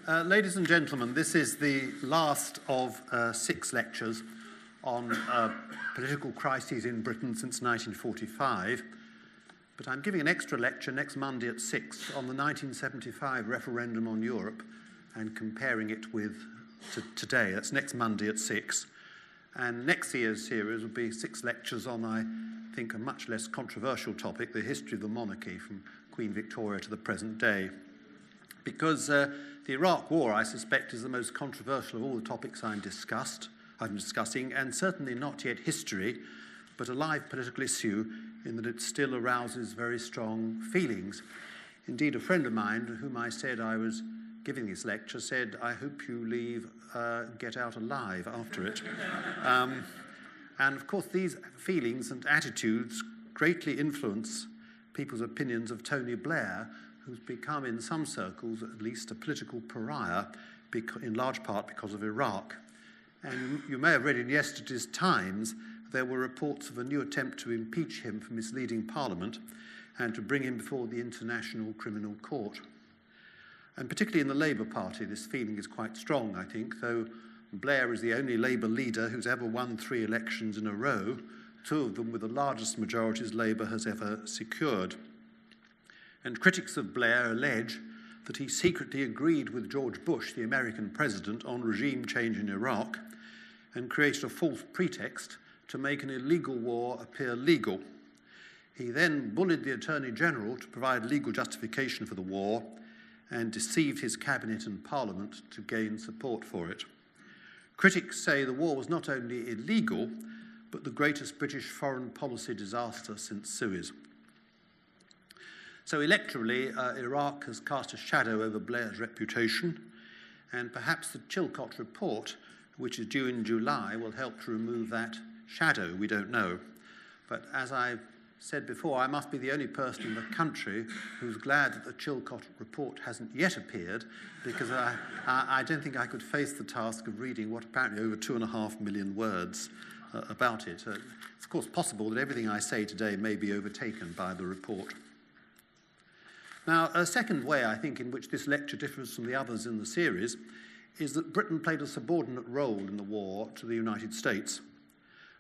Ladies and gentlemen, this is the last of 6 lectures on political crises in Britain since 1945, but I'm giving an extra lecture next Monday at 6 on the 1975 referendum on Europe and comparing it with today. That's next Monday at 6. And next year's series will be 6 lectures on, I think, a much less controversial topic, the history of the monarchy from Queen Victoria to the present day. Because the Iraq War, I suspect, is the most controversial of all the topics I'm discussing, and certainly not yet history, but a live political issue in that it still arouses very strong feelings. Indeed, a friend of mine, to whom I said I was giving this lecture, said, "I hope you get out alive after it." And of course, these feelings and attitudes greatly influence people's opinions of Tony Blair, who's become, in some circles, at least a political pariah, in large part because of Iraq. And you may have read in yesterday's Times, there were reports of a new attempt to impeach him for misleading Parliament and to bring him before the International Criminal Court. And particularly in the Labour Party, this feeling is quite strong, I think, though Blair is the only Labour leader who's ever won 3 elections in a row, 2 of them with the largest majorities Labour has ever secured. And critics of Blair allege that he secretly agreed with George Bush, the American president, on regime change in Iraq and created a false pretext to make an illegal war appear legal. He then bullied the Attorney General to provide legal justification for the war and deceived his cabinet and parliament to gain support for it. Critics say the war was not only illegal, but the greatest British foreign policy disaster since Suez. So electorally, Iraq has cast a shadow over Blair's reputation, and perhaps the Chilcot Report, which is due in July, will help to remove that shadow. We don't know. But as I said before, I must be the only person in the country who's glad that the Chilcot Report hasn't yet appeared, because I don't think I could face the task of reading what apparently over 2.5 million words about it. It's of course possible that everything I say today may be overtaken by the report. Now, a second way, I think, in which this lecture differs from the others in the series is that Britain played a subordinate role in the war to the United States.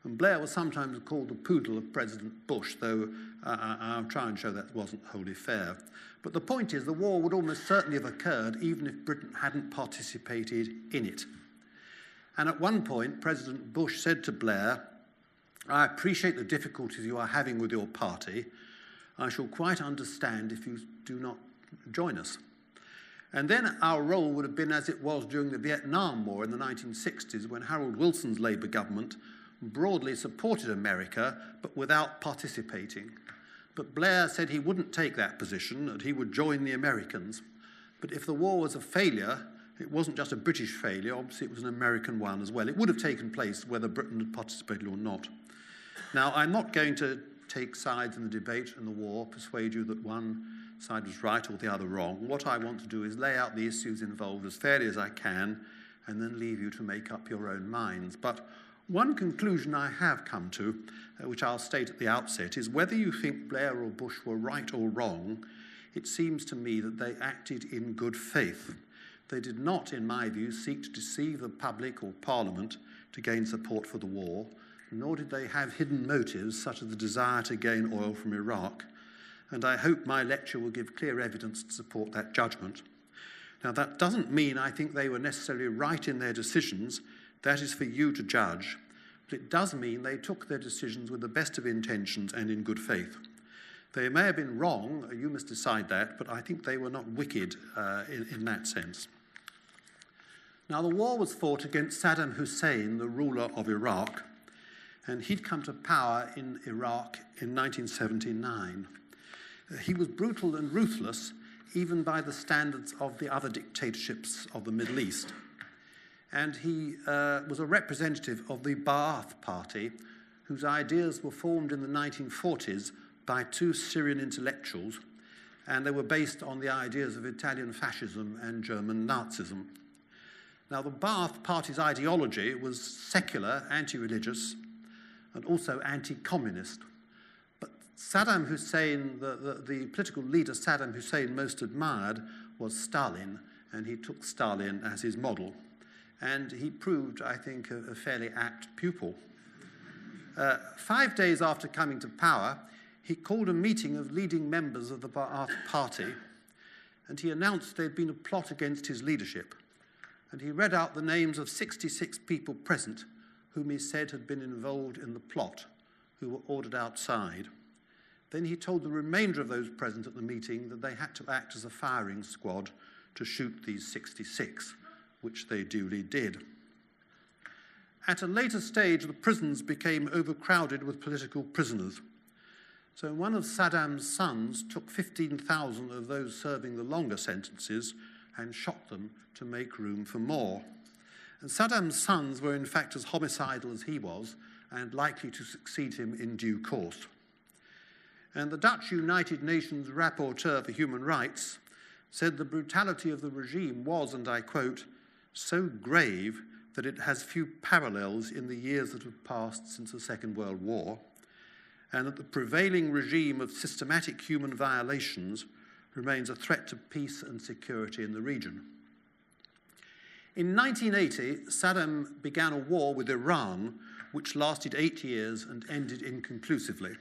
And Blair was sometimes called the poodle of President Bush, though I'll try and show that wasn't wholly fair. But the point is, the war would almost certainly have occurred even if Britain hadn't participated in it. And at one point, President Bush said to Blair, "I appreciate the difficulties you are having with your party. I shall quite understand if you do not join us." And then our role would have been as it was during the Vietnam War in the 1960s, when Harold Wilson's Labour government broadly supported America, but without participating. But Blair said he wouldn't take that position, that he would join the Americans. But if the war was a failure, it wasn't just a British failure, obviously it was an American one as well. It would have taken place whether Britain had participated or not. Now, I'm not going to take sides in the debate in the war, persuade you that one side was right or the other wrong. What I want to do is lay out the issues involved as fairly as I can and then leave you to make up your own minds. But one conclusion I have come to, which I'll state at the outset, is whether you think Blair or Bush were right or wrong, it seems to me that they acted in good faith. They did not, in my view, seek to deceive the public or Parliament to gain support for the war, nor did they have hidden motives such as the desire to gain oil from Iraq. And I hope my lecture will give clear evidence to support that judgment. Now, that doesn't mean I think they were necessarily right in their decisions. That is for you to judge. But it does mean they took their decisions with the best of intentions and in good faith. They may have been wrong, you must decide that, but I think they were not wicked in that sense. Now, the war was fought against Saddam Hussein, the ruler of Iraq, and he'd come to power in Iraq in 1979. He was brutal and ruthless, even by the standards of the other dictatorships of the Middle East. And he was a representative of the Ba'ath Party, whose ideas were formed in the 1940s by 2 Syrian intellectuals, and they were based on the ideas of Italian fascism and German Nazism. Now, the Ba'ath Party's ideology was secular, anti-religious, and also anti-communist. But Saddam Hussein, the political leader Saddam Hussein most admired was Stalin, and he took Stalin as his model. And he proved, I think, a fairly apt pupil. 5 days after coming to power, he called a meeting of leading members of the party, and he announced there had been a plot against his leadership. And he read out the names of 66 people present whom he said had been involved in the plot, who were ordered outside. Then he told the remainder of those present at the meeting that they had to act as a firing squad to shoot these 66, which they duly did. At a later stage, the prisons became overcrowded with political prisoners. So one of Saddam's sons took 15,000 of those serving the longer sentences and shot them to make room for more. And Saddam's sons were in fact as homicidal as he was and likely to succeed him in due course. And the Dutch United Nations Rapporteur for Human Rights said the brutality of the regime was, and I quote, so grave that it has few parallels in the years that have passed since the Second World War, and that the prevailing regime of systematic human violations remains a threat to peace and security in the region. In 1980, Saddam began a war with Iran, which lasted 8 years and ended inconclusively,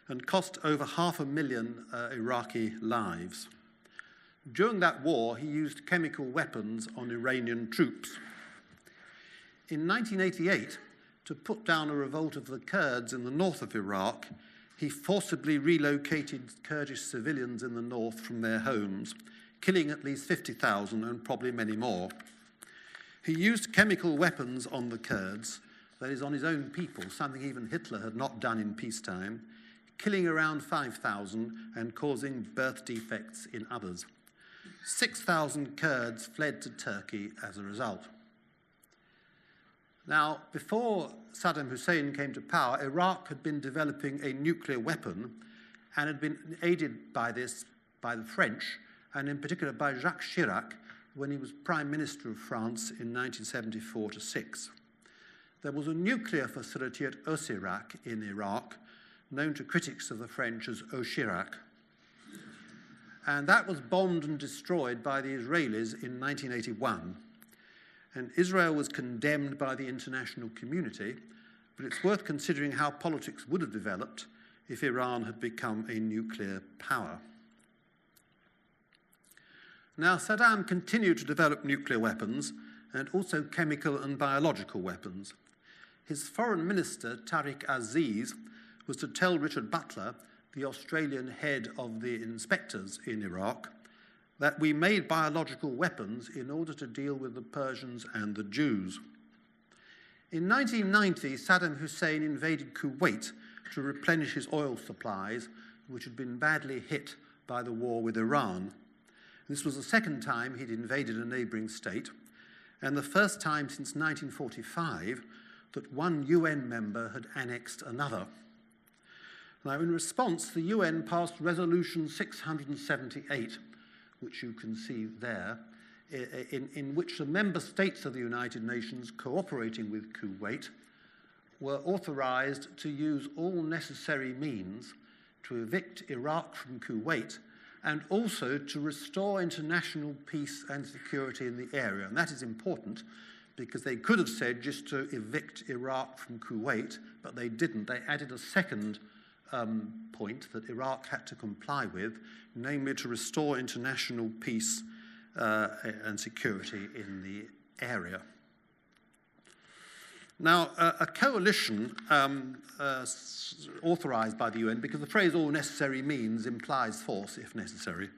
and cost over 500,000 Iraqi lives. During that war, he used chemical weapons on Iranian troops. In 1988, to put down a revolt of the Kurds in the north of Iraq, he forcibly relocated Kurdish civilians in the north from their homes, killing at least 50,000 and probably many more. He used chemical weapons on the Kurds, that is, on his own people, something even Hitler had not done in peacetime, killing around 5,000 and causing birth defects in others. 6,000 Kurds fled to Turkey as a result. Now, before Saddam Hussein came to power, Iraq had been developing a nuclear weapon and had been aided by this by the French, and in particular by Jacques Chirac, when he was Prime Minister of France in 1974-6. There was a nuclear facility at Osirak in Iraq, known to critics of the French as Oshirac. And that was bombed and destroyed by the Israelis in 1981. And Israel was condemned by the international community, but it's worth considering how politics would have developed if Iran had become a nuclear power. Now, Saddam continued to develop nuclear weapons and also chemical and biological weapons. His foreign minister, Tariq Aziz, was to tell Richard Butler, the Australian head of the inspectors in Iraq, that we made biological weapons in order to deal with the Persians and the Jews. In 1990, Saddam Hussein invaded Kuwait to replenish his oil supplies, which had been badly hit by the war with Iran. This was the second time he'd invaded a neighbouring state, and the first time since 1945 that one UN member had annexed another. Now, in response, the UN passed Resolution 678, which you can see there, in which the member states of the United Nations cooperating with Kuwait were authorized to use all necessary means to evict Iraq from Kuwait and also to restore international peace and security in the area. And that is important because they could have said just to evict Iraq from Kuwait, but they didn't. They added a second point that Iraq had to comply with, namely to restore international peace and security in the area. Now, a coalition authorized by the UN, because the phrase all necessary means implies force if necessary,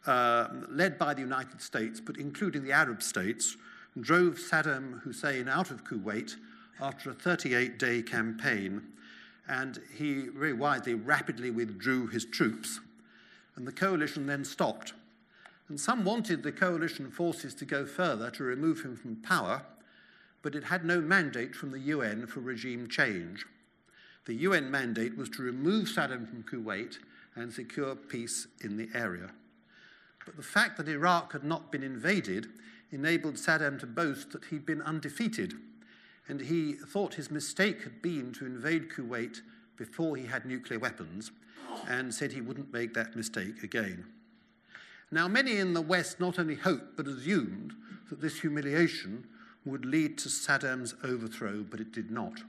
led by the United States, but including the Arab states, drove Saddam Hussein out of Kuwait after a 38-day campaign, and he very wisely rapidly withdrew his troops, and the coalition then stopped. And some wanted the coalition forces to go further to remove him from power, but it had no mandate from the UN for regime change. The UN mandate was to remove Saddam from Kuwait and secure peace in the area. But the fact that Iraq had not been invaded enabled Saddam to boast that he'd been undefeated, and he thought his mistake had been to invade Kuwait before he had nuclear weapons, and said he wouldn't make that mistake again. Now, many in the West not only hoped but assumed that this humiliation would lead to Saddam's overthrow, but it did not.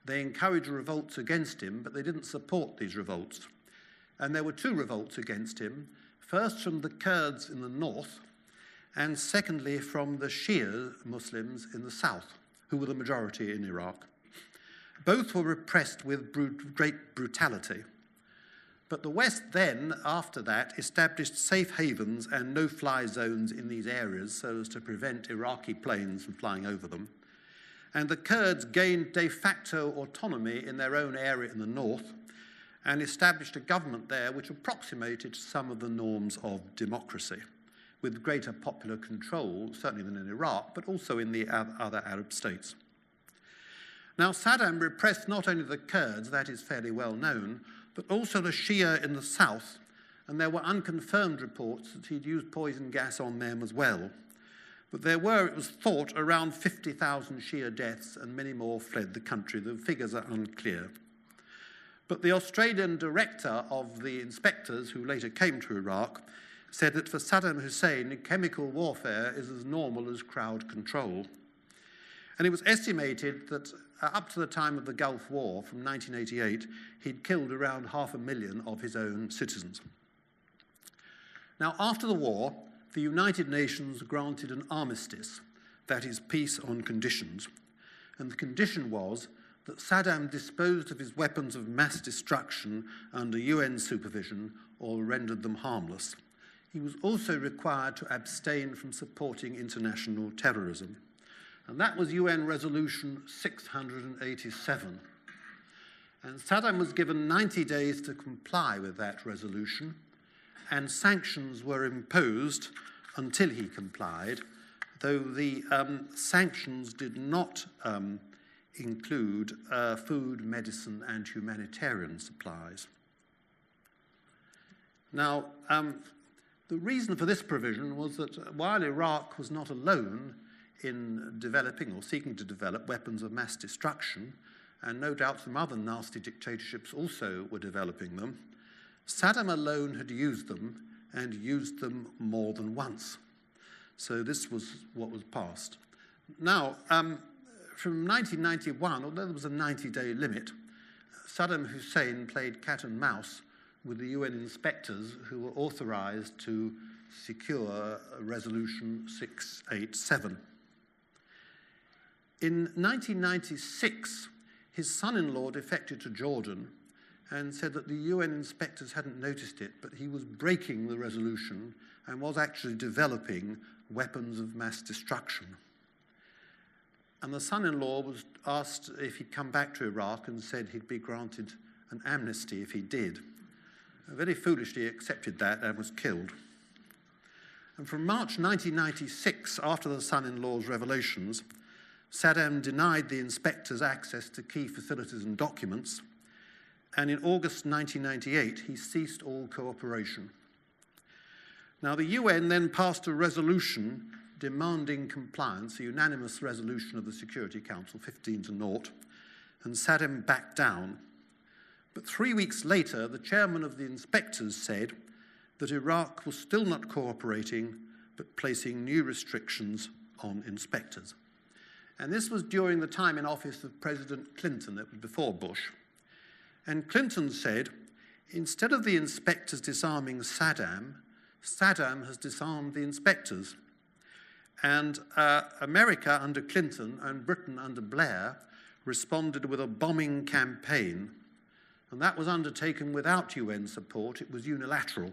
They encouraged revolts against him, but they didn't support these revolts. And there were two revolts against him, first from the Kurds in the north, and secondly from the Shia Muslims in the south, who were the majority in Iraq. Both were repressed with great brutality. But the West then, after that, established safe havens and no-fly zones in these areas so as to prevent Iraqi planes from flying over them. And the Kurds gained de facto autonomy in their own area in the north and established a government there which approximated some of the norms of democracy, with greater popular control, certainly than in Iraq, but also in the other Arab states. Now, Saddam repressed not only the Kurds, that is fairly well known, but also the Shia in the south, and there were unconfirmed reports that he'd used poison gas on them as well. But there were, it was thought, around 50,000 Shia deaths, and many more fled the country. The figures are unclear. But the Australian director of the inspectors, who later came to Iraq, said that for Saddam Hussein, chemical warfare is as normal as crowd control. And it was estimated that up to the time of the Gulf War, from 1988, he'd killed around 500,000 of his own citizens. Now, after the war, the United Nations granted an armistice, that is, peace on conditions. And the condition was that Saddam disposed of his weapons of mass destruction under UN supervision or rendered them harmless. He was also required to abstain from supporting international terrorism. And that was UN Resolution 687. And Saddam was given 90 days to comply with that resolution, and sanctions were imposed until he complied, though the sanctions did not include food, medicine, and humanitarian supplies. Now, the reason for this provision was that while Iraq was not alone in developing or seeking to develop weapons of mass destruction, and no doubt some other nasty dictatorships also were developing them, Saddam alone had used them, and used them more than once. So this was what was passed. Now, from 1991, although there was a 90-day limit, Saddam Hussein played cat and mouse with the UN inspectors who were authorized to secure Resolution 687. In 1996, his son-in-law defected to Jordan and said that the UN inspectors hadn't noticed it, but he was breaking the resolution and was actually developing weapons of mass destruction. And the son-in-law was asked if he'd come back to Iraq and said he'd be granted an amnesty if he did. Very foolishly accepted that and was killed. And from March 1996, after the son-in-law's revelations, Saddam denied the inspectors access to key facilities and documents, and in August 1998, he ceased all cooperation. Now, the UN then passed a resolution demanding compliance, a unanimous resolution of the Security Council, 15-0, and Saddam backed down. But 3 weeks later, the chairman of the inspectors said that Iraq was still not cooperating, but placing new restrictions on inspectors. And this was during the time in office of President Clinton, that was before Bush. And Clinton said, instead of the inspectors disarming Saddam, Saddam has disarmed the inspectors. And America under Clinton and Britain under Blair responded with a bombing campaign. And that was undertaken without UN support. It was unilateral.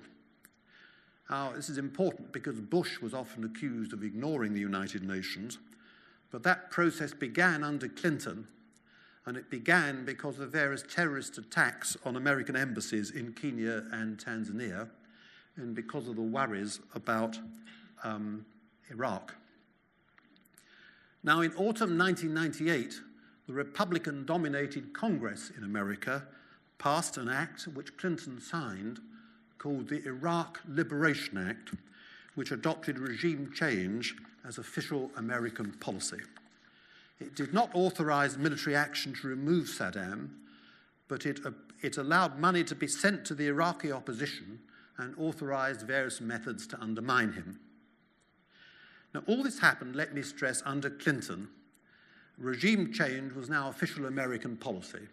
Now, this is important because Bush was often accused of ignoring the United Nations. But that process began under Clinton, and it began because of various terrorist attacks on American embassies in Kenya and Tanzania, and because of the worries about Iraq. Now, in autumn 1998, the Republican-dominated Congress in America passed an act which Clinton signed called the Iraq Liberation Act, which adopted regime change as official American policy. It did not authorize military action to remove Saddam, but it allowed money to be sent to the Iraqi opposition and authorized various methods to undermine him. Now, all this happened, let me stress, under Clinton. Regime change was now official American policy,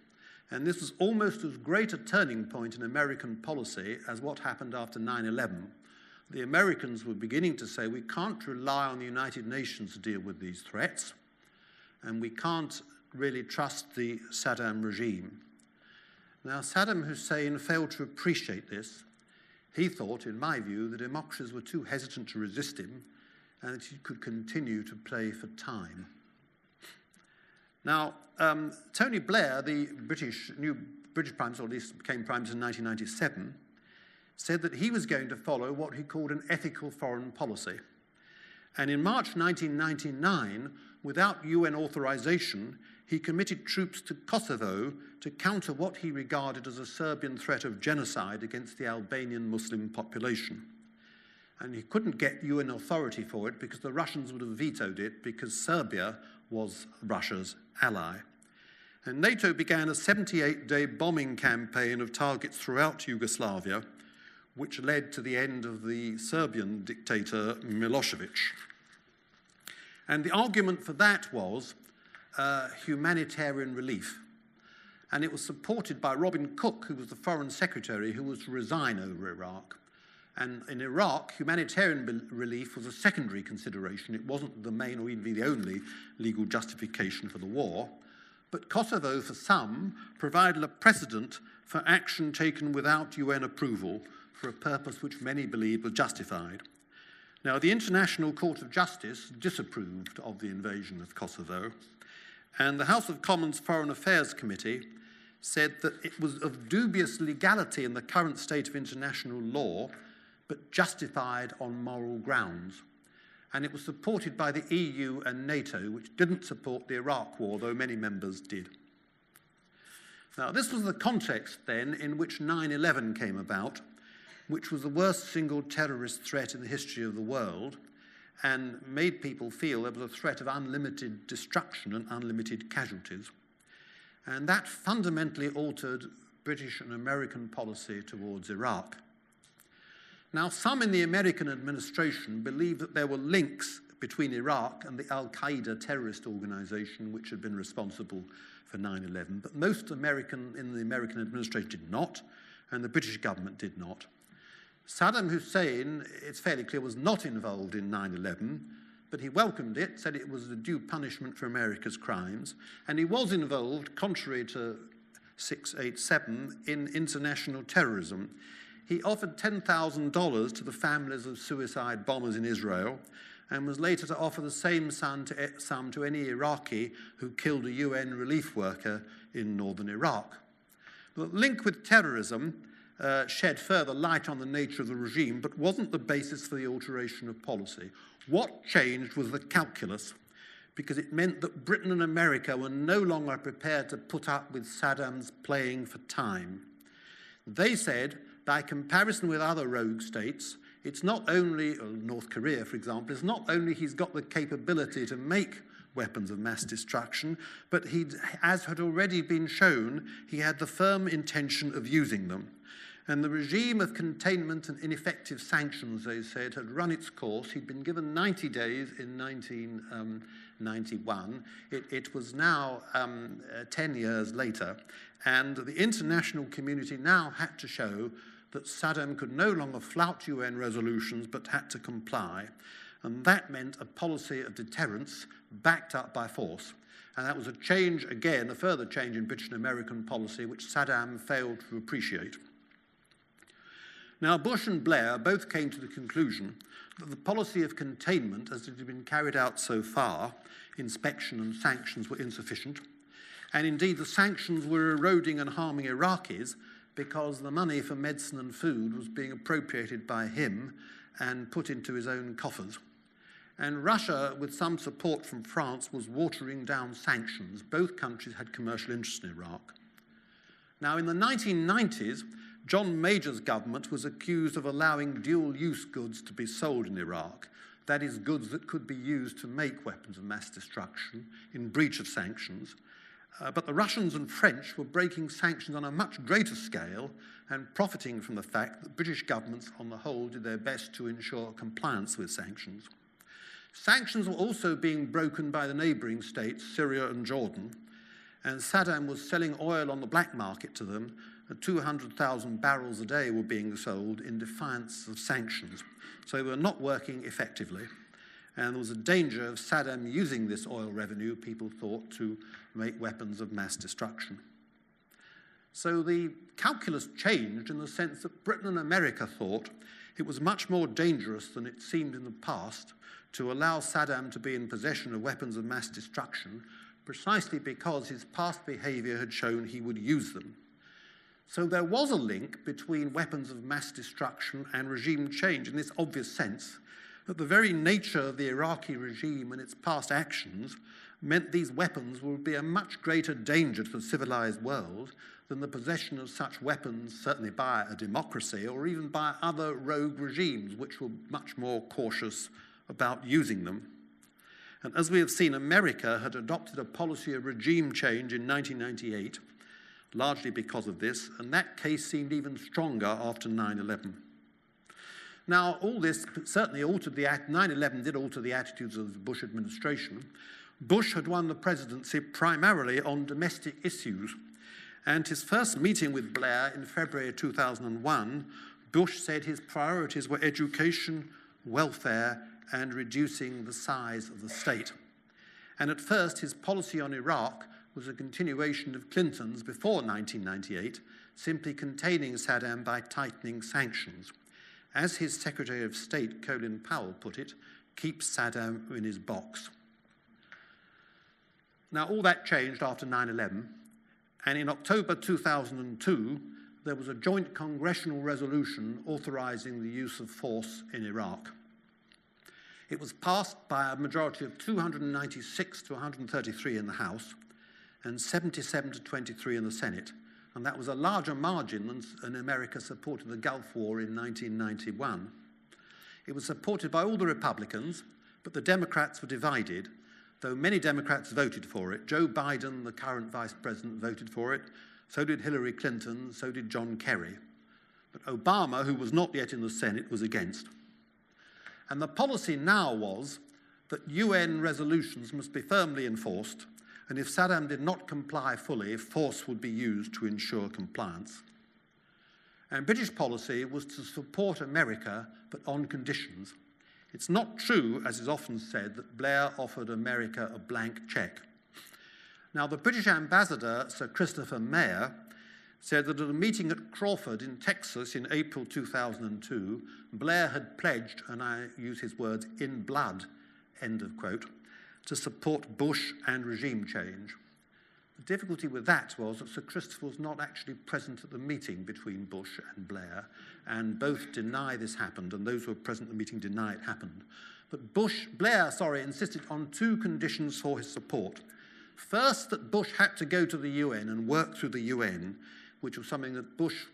and this was almost as great a turning point in American policy as what happened after 9/11. The Americans were beginning to say, we can't rely on the United Nations to deal with these threats, and we can't really trust the Saddam regime. Now, Saddam Hussein failed to appreciate this. He thought, in my view, that democracies were too hesitant to resist him and that he could continue to play for time. Now, Tony Blair, the new British Prime Minister, or at least became Prime Minister in 1997, said that he was going to follow what he called an ethical foreign policy. And in March 1999, without UN authorization, he committed troops to Kosovo to counter what he regarded as a Serbian threat of genocide against the Albanian Muslim population. And he couldn't get UN authority for it because the Russians would have vetoed it because Serbia was Russia's ally. And NATO began a 78-day bombing campaign of targets throughout Yugoslavia, which led to the end of the Serbian dictator Milosevic. And the argument for that was humanitarian relief. And it was supported by Robin Cook, who was the Foreign Secretary, who was to resign over Iraq. And in Iraq, humanitarian relief was a secondary consideration. It wasn't the main or even the only legal justification for the war. But Kosovo, for some, provided a precedent for action taken without UN approval for a purpose which many believed was justified. Now, the International Court of Justice disapproved of the invasion of Kosovo, and the House of Commons Foreign Affairs Committee said that it was of dubious legality in the current state of international law, but justified on moral grounds. And it was supported by the EU and NATO, which didn't support the Iraq war, though many members did. Now, this was the context, then, in which 9/11 came about, which was the worst single terrorist threat in the history of the world, and made people feel there was a threat of unlimited destruction and unlimited casualties. And that fundamentally altered British and American policy towards Iraq. Now, some in the American administration believed that there were links between Iraq and the al-Qaeda terrorist organization which had been responsible for 9/11, but most in the American administration did not, and the British government did not. Saddam Hussein, it's fairly clear, was not involved in 9/11, but he welcomed it, said it was a due punishment for America's crimes, and he was involved, contrary to 687, in international terrorism. He offered $10,000 to the families of suicide bombers in Israel and was later to offer the same sum to any Iraqi who killed a UN relief worker in northern Iraq. The link with terrorism shed further light on the nature of the regime, but wasn't the basis for the alteration of policy. What changed was the calculus, because it meant that Britain and America were no longer prepared to put up with Saddam's playing for time. They said, by comparison with other rogue states, it's not only, North Korea, for example, it's not only he's got the capability to make weapons of mass destruction, but as had already been shown, he had the firm intention of using them. And the regime of containment and ineffective sanctions, they said, had run its course. He'd been given 90 days in 1991. It was now 10 years later, and the international community now had to show that Saddam could no longer flout UN resolutions but had to comply. And that meant a policy of deterrence backed up by force. And that was a change, again, a further change in British and American policy, which Saddam failed to appreciate. Now, Bush and Blair both came to the conclusion that the policy of containment, as it had been carried out so far, inspection and sanctions, were insufficient. And indeed, the sanctions were eroding and harming Iraqis because the money for medicine and food was being appropriated by him and put into his own coffers. And Russia, with some support from France, was watering down sanctions. Both countries had commercial interests in Iraq. Now, in the 1990s, John Major's government was accused of allowing dual-use goods to be sold in Iraq. That is, goods that could be used to make weapons of mass destruction in breach of sanctions. But the Russians and French were breaking sanctions on a much greater scale and profiting from the fact that British governments on the whole did their best to ensure compliance with sanctions. Sanctions were also being broken by the neighbouring states, Syria and Jordan, and Saddam was selling oil on the black market to them. 200,000 barrels a day were being sold in defiance of sanctions. So they were not working effectively. And there was a danger of Saddam using this oil revenue, people thought, to make weapons of mass destruction. So the calculus changed in the sense that Britain and America thought it was much more dangerous than it seemed in the past to allow Saddam to be in possession of weapons of mass destruction, precisely because his past behavior had shown he would use them. So there was a link between weapons of mass destruction and regime change in this obvious sense that the very nature of the Iraqi regime and its past actions meant these weapons would be a much greater danger to the civilized world than the possession of such weapons, certainly by a democracy or even by other rogue regimes, which were much more cautious about using them. And as we have seen, America had adopted a policy of regime change in 1998, largely because of this, and that case seemed even stronger after 9/11. Now, all this certainly altered 9/11 did alter the attitudes of the Bush administration. Bush had won the presidency primarily on domestic issues, and his first meeting with Blair in February 2001, Bush said his priorities were education, welfare, and reducing the size of the state. And at first, his policy on Iraq was a continuation of Clinton's before 1998, simply containing Saddam by tightening sanctions. As his Secretary of State, Colin Powell, put it, keep Saddam in his box. Now, all that changed after 9/11, and in October 2002, there was a joint congressional resolution authorizing the use of force in Iraq. It was passed by a majority of 296 to 133 in the House and 77 to 23 in the Senate, and that was a larger margin than America supported the Gulf War in 1991. It was supported by all the Republicans, but the Democrats were divided, though many Democrats voted for it. Joe Biden, the current vice president, voted for it. So did Hillary Clinton, so did John Kerry. But Obama, who was not yet in the Senate, was against. And the policy now was that UN resolutions must be firmly enforced, and if Saddam did not comply fully, force would be used to ensure compliance. And British policy was to support America, but on conditions. It's not true, as is often said, that Blair offered America a blank cheque. Now, the British ambassador, Sir Christopher Mayer, said that at a meeting at Crawford in Texas in April 2002, Blair had pledged, and I use his words, in blood, end of quote, to support Bush and regime change. The difficulty with that was that Sir Christopher was not actually present at the meeting between Bush and Blair, and both deny this happened, and those who were present at the meeting deny it happened. But Blair insisted on two conditions for his support. First, that Bush had to go to the UN and work through the UN, which was something that Bush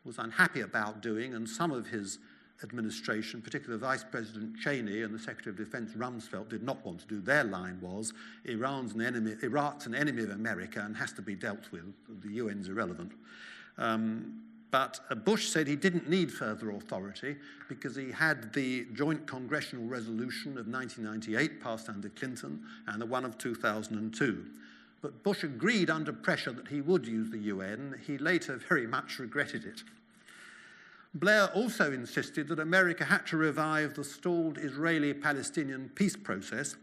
was unhappy about doing, and some of his administration, particularly Vice President Cheney and the Secretary of Defense Rumsfeld, did not want to do. Their line was, Iraq's an enemy of America and has to be dealt with. The UN's irrelevant. But Bush said he didn't need further authority because he had the joint congressional resolution of 1998 passed under Clinton and the one of 2002. But Bush agreed under pressure that he would use the UN. He later very much regretted it. Blair also insisted that America had to revive the stalled Israeli-Palestinian peace process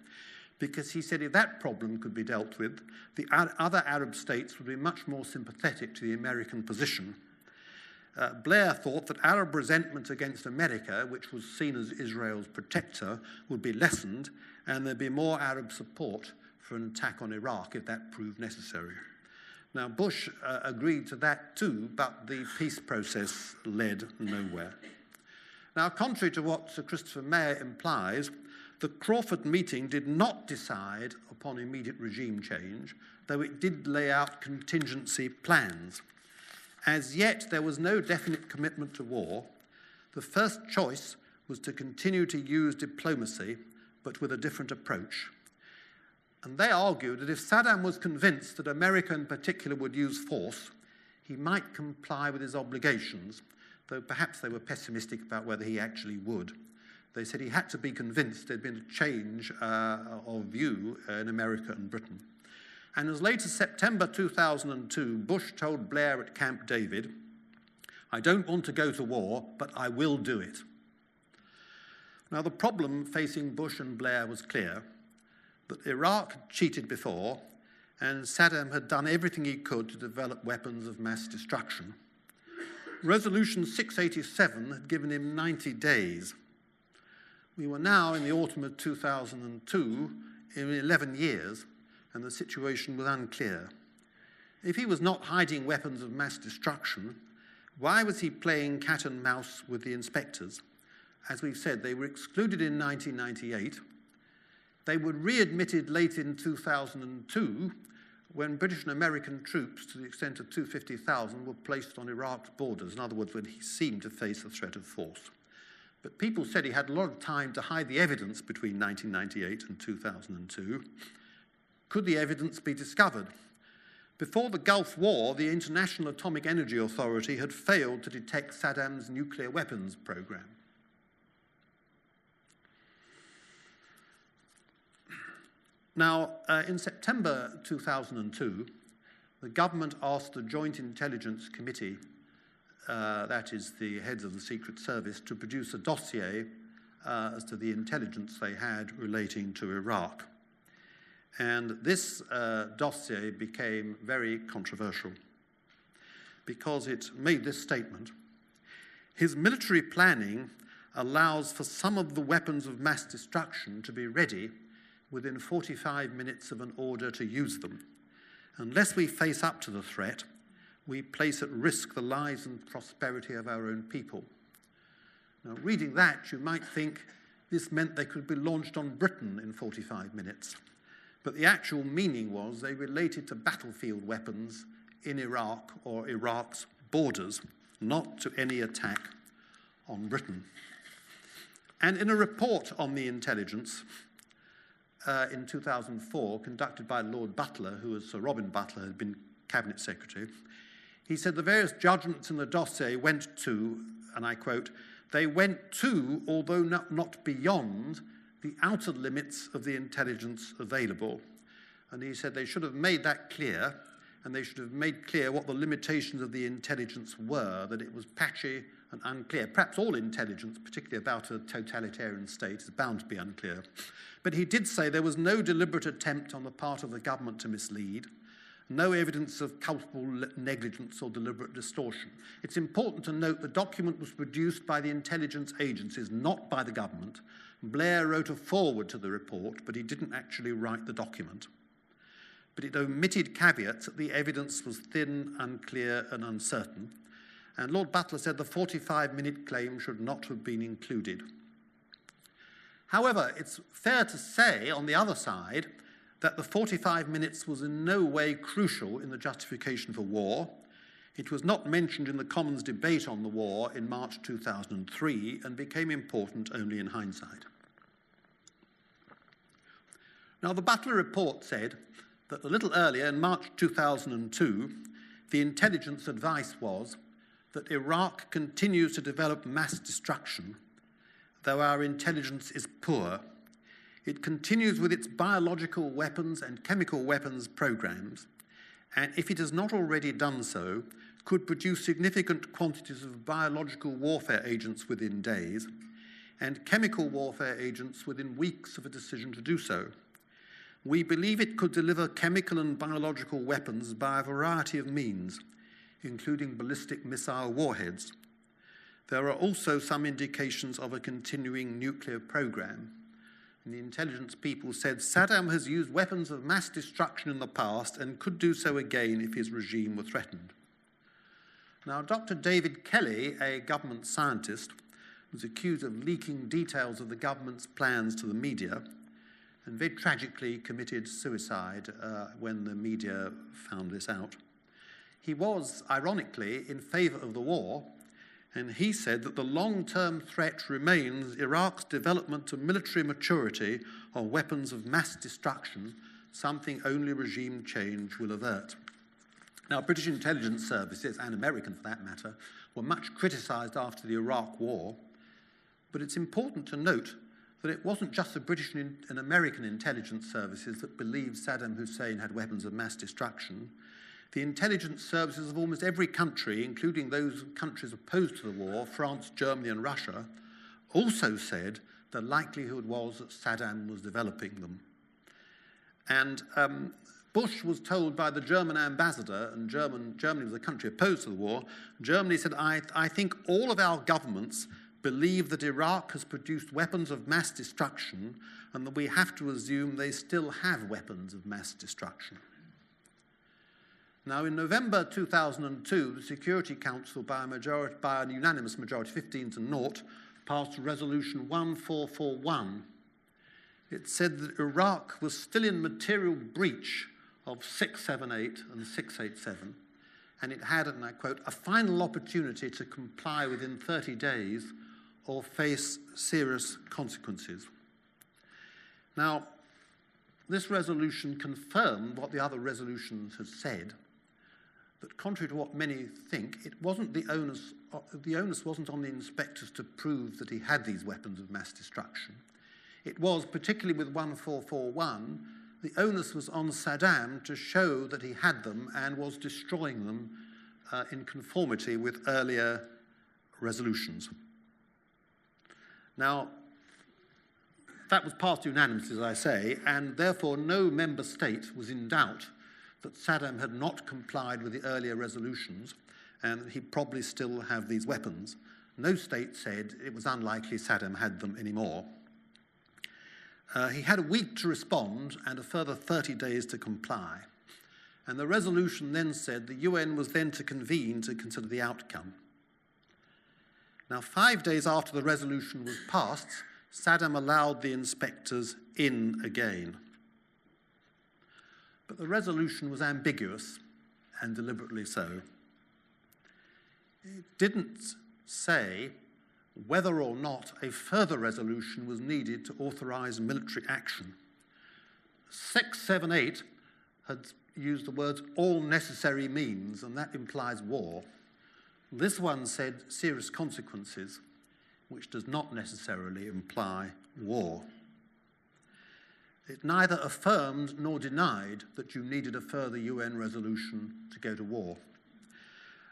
because he said if that problem could be dealt with, the other Arab states would be much more sympathetic to the American position. Blair thought that Arab resentment against America, which was seen as Israel's protector, would be lessened and there'd be more Arab support for an attack on Iraq if that proved necessary. Now, Bush agreed to that too, but the peace process led nowhere. Now, contrary to what Sir Christopher Mayer implies, the Crawford meeting did not decide upon immediate regime change, though it did lay out contingency plans. As yet, there was no definite commitment to war. The first choice was to continue to use diplomacy, but with a different approach. And they argued that if Saddam was convinced that America in particular would use force, he might comply with his obligations, though perhaps they were pessimistic about whether he actually would. They said he had to be convinced there'd been a change of view in America and Britain. And as late as September 2002, Bush told Blair at Camp David, "I don't want to go to war, but I will do it." Now, the problem facing Bush and Blair was clear, that Iraq had cheated before, and Saddam had done everything he could to develop weapons of mass destruction. Resolution 687 had given him 90 days. We were now in the autumn of 2002, in 11 years, and the situation was unclear. If he was not hiding weapons of mass destruction, why was he playing cat and mouse with the inspectors? As we've said, they were excluded in 1998. They were readmitted late in 2002 when British and American troops, to the extent of 250,000, were placed on Iraq's borders, in other words, when he seemed to face a threat of force. But people said he had a lot of time to hide the evidence between 1998 and 2002. Could the evidence be discovered? Before the Gulf War, the International Atomic Energy Authority had failed to detect Saddam's nuclear weapons program. Now, in September 2002, the government asked the Joint Intelligence Committee, that is the heads of the Secret Service, to produce a dossier as to the intelligence they had relating to Iraq. And this dossier became very controversial because it made this statement: his military planning allows for some of the weapons of mass destruction to be ready within 45 minutes of an order to use them. Unless we face up to the threat, we place at risk the lives and prosperity of our own people. Now, reading that, you might think this meant they could be launched on Britain in 45 minutes. But the actual meaning was they related to battlefield weapons in Iraq or Iraq's borders, not to any attack on Britain. And in a report on the intelligence in 2004, conducted by Lord Butler, who, as Sir Robin Butler, had been Cabinet Secretary, he said the various judgments in the dossier went to, and I quote, "they went to, although not beyond, the outer limits of the intelligence available." And he said they should have made that clear, and they should have made clear what the limitations of the intelligence were, that it was patchy and unclear. Perhaps all intelligence, particularly about a totalitarian state, is bound to be unclear. But he did say there was no deliberate attempt on the part of the government to mislead, no evidence of culpable negligence or deliberate distortion. It's important to note the document was produced by the intelligence agencies, not by the government. Blair wrote a foreword to the report, but he didn't actually write the document. But it omitted caveats that the evidence was thin, unclear, and uncertain. And Lord Butler said the 45-minute claim should not have been included. However, it's fair to say, on the other side, that the 45 minutes was in no way crucial in the justification for war. It was not mentioned in the Commons debate on the war in March 2003 and became important only in hindsight. Now, the Butler Report said that a little earlier, in March 2002, the intelligence advice was that Iraq continues to develop mass destruction, though our intelligence is poor. It continues with its biological weapons and chemical weapons programs, and if it has not already done so, could produce significant quantities of biological warfare agents within days, and chemical warfare agents within weeks of a decision to do so. We believe it could deliver chemical and biological weapons by a variety of means, including ballistic missile warheads. There are also some indications of a continuing nuclear program. And the intelligence people said Saddam has used weapons of mass destruction in the past and could do so again if his regime were threatened. Now, Dr. David Kelly, a government scientist, was accused of leaking details of the government's plans to the media and very tragically committed suicide when the media found this out. He was, ironically, in favour of the war, and he said that the long-term threat remains Iraq's development to military maturity of weapons of mass destruction something only regime change will avert. Now, British intelligence services, and American for that matter, were much criticised after the Iraq War, but it's important to note that it wasn't just the British and American intelligence services that believed Saddam Hussein had weapons of mass destruction. The intelligence services of almost every country, including those countries opposed to the war, France, Germany, and Russia, also said the likelihood was that Saddam was developing them. And Bush was told by the German ambassador, and Germany was a country opposed to the war, Germany said, I think all of our governments believe that Iraq has produced weapons of mass destruction and that we have to assume they still have weapons of mass destruction. Now, in November 2002, the Security Council, by a unanimous majority, 15-0, passed Resolution 1441. It said that Iraq was still in material breach of 678 and 687, and it had, and I quote, a final opportunity to comply within 30 days or face serious consequences. Now, this resolution confirmed what the other resolutions had said, that contrary to what many think, it wasn't the onus wasn't on the inspectors to prove that he had these weapons of mass destruction. It was, particularly with 1441, the onus was on Saddam to show that he had them and was destroying them in conformity with earlier resolutions. Now, that was passed unanimously, as I say, and therefore no member state was in doubt that Saddam had not complied with the earlier resolutions and that he'd probably still have these weapons. No state said it was unlikely Saddam had them anymore. He had a week to respond and a further 30 days to comply. And the resolution then said the UN was then to convene to consider the outcome. Now, 5 days after the resolution was passed, Saddam allowed the inspectors in again. But the resolution was ambiguous, and deliberately so. It didn't say whether or not a further resolution was needed to authorize military action. 678 had used the words all necessary means, and that implies war. This one said serious consequences, which does not necessarily imply war. It neither affirmed nor denied that you needed a further UN resolution to go to war.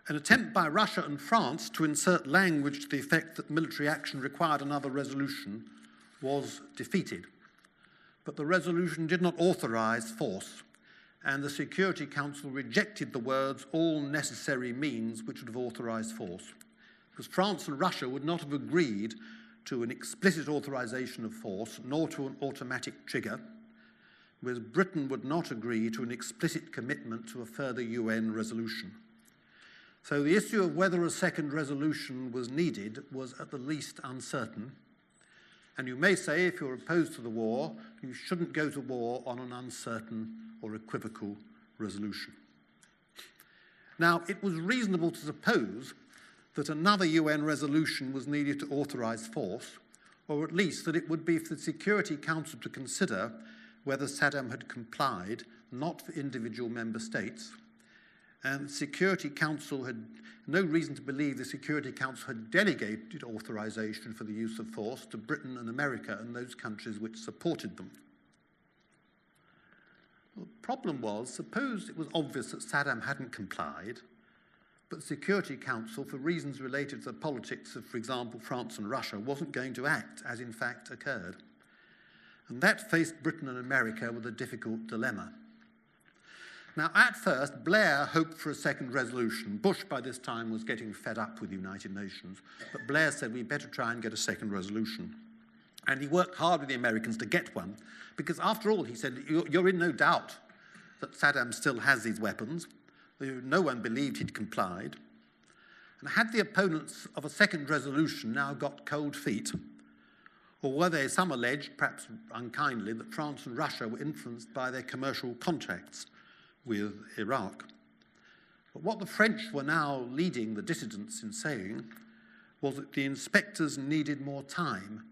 An attempt by Russia and France to insert language to the effect that military action required another resolution was defeated. But the resolution did not authorize force, and the Security Council rejected the words all necessary means which would have authorized force, because France and Russia would not have agreed to an explicit authorization of force, nor to an automatic trigger, whereas Britain would not agree to an explicit commitment to a further UN resolution. So the issue of whether a second resolution was needed was at the least uncertain. And you may say, if you're opposed to the war, you shouldn't go to war on an uncertain or equivocal resolution. Now, it was reasonable to suppose that another UN resolution was needed to authorize force, or at least that it would be for the Security Council to consider whether Saddam had complied, not for individual member states. And the Security Council had no reason to believe the Security Council had delegated authorization for the use of force to Britain and America and those countries which supported them. Well, the problem was, suppose it was obvious that Saddam hadn't complied, but the Security Council, for reasons related to the politics of, for example, France and Russia, wasn't going to act, as in fact occurred. And that faced Britain and America with a difficult dilemma. Now, at first, Blair hoped for a second resolution. Bush, by this time, was getting fed up with the United Nations. But Blair said, we better try and get a second resolution. And he worked hard with the Americans to get one, because after all, he said, you're in no doubt that Saddam still has these weapons. No one believed he'd complied. And had the opponents of a second resolution now got cold feet, or were they, some alleged, perhaps unkindly, that France and Russia were influenced by their commercial contracts with Iraq? But what the French were now leading the dissidents in saying was that the inspectors needed more time,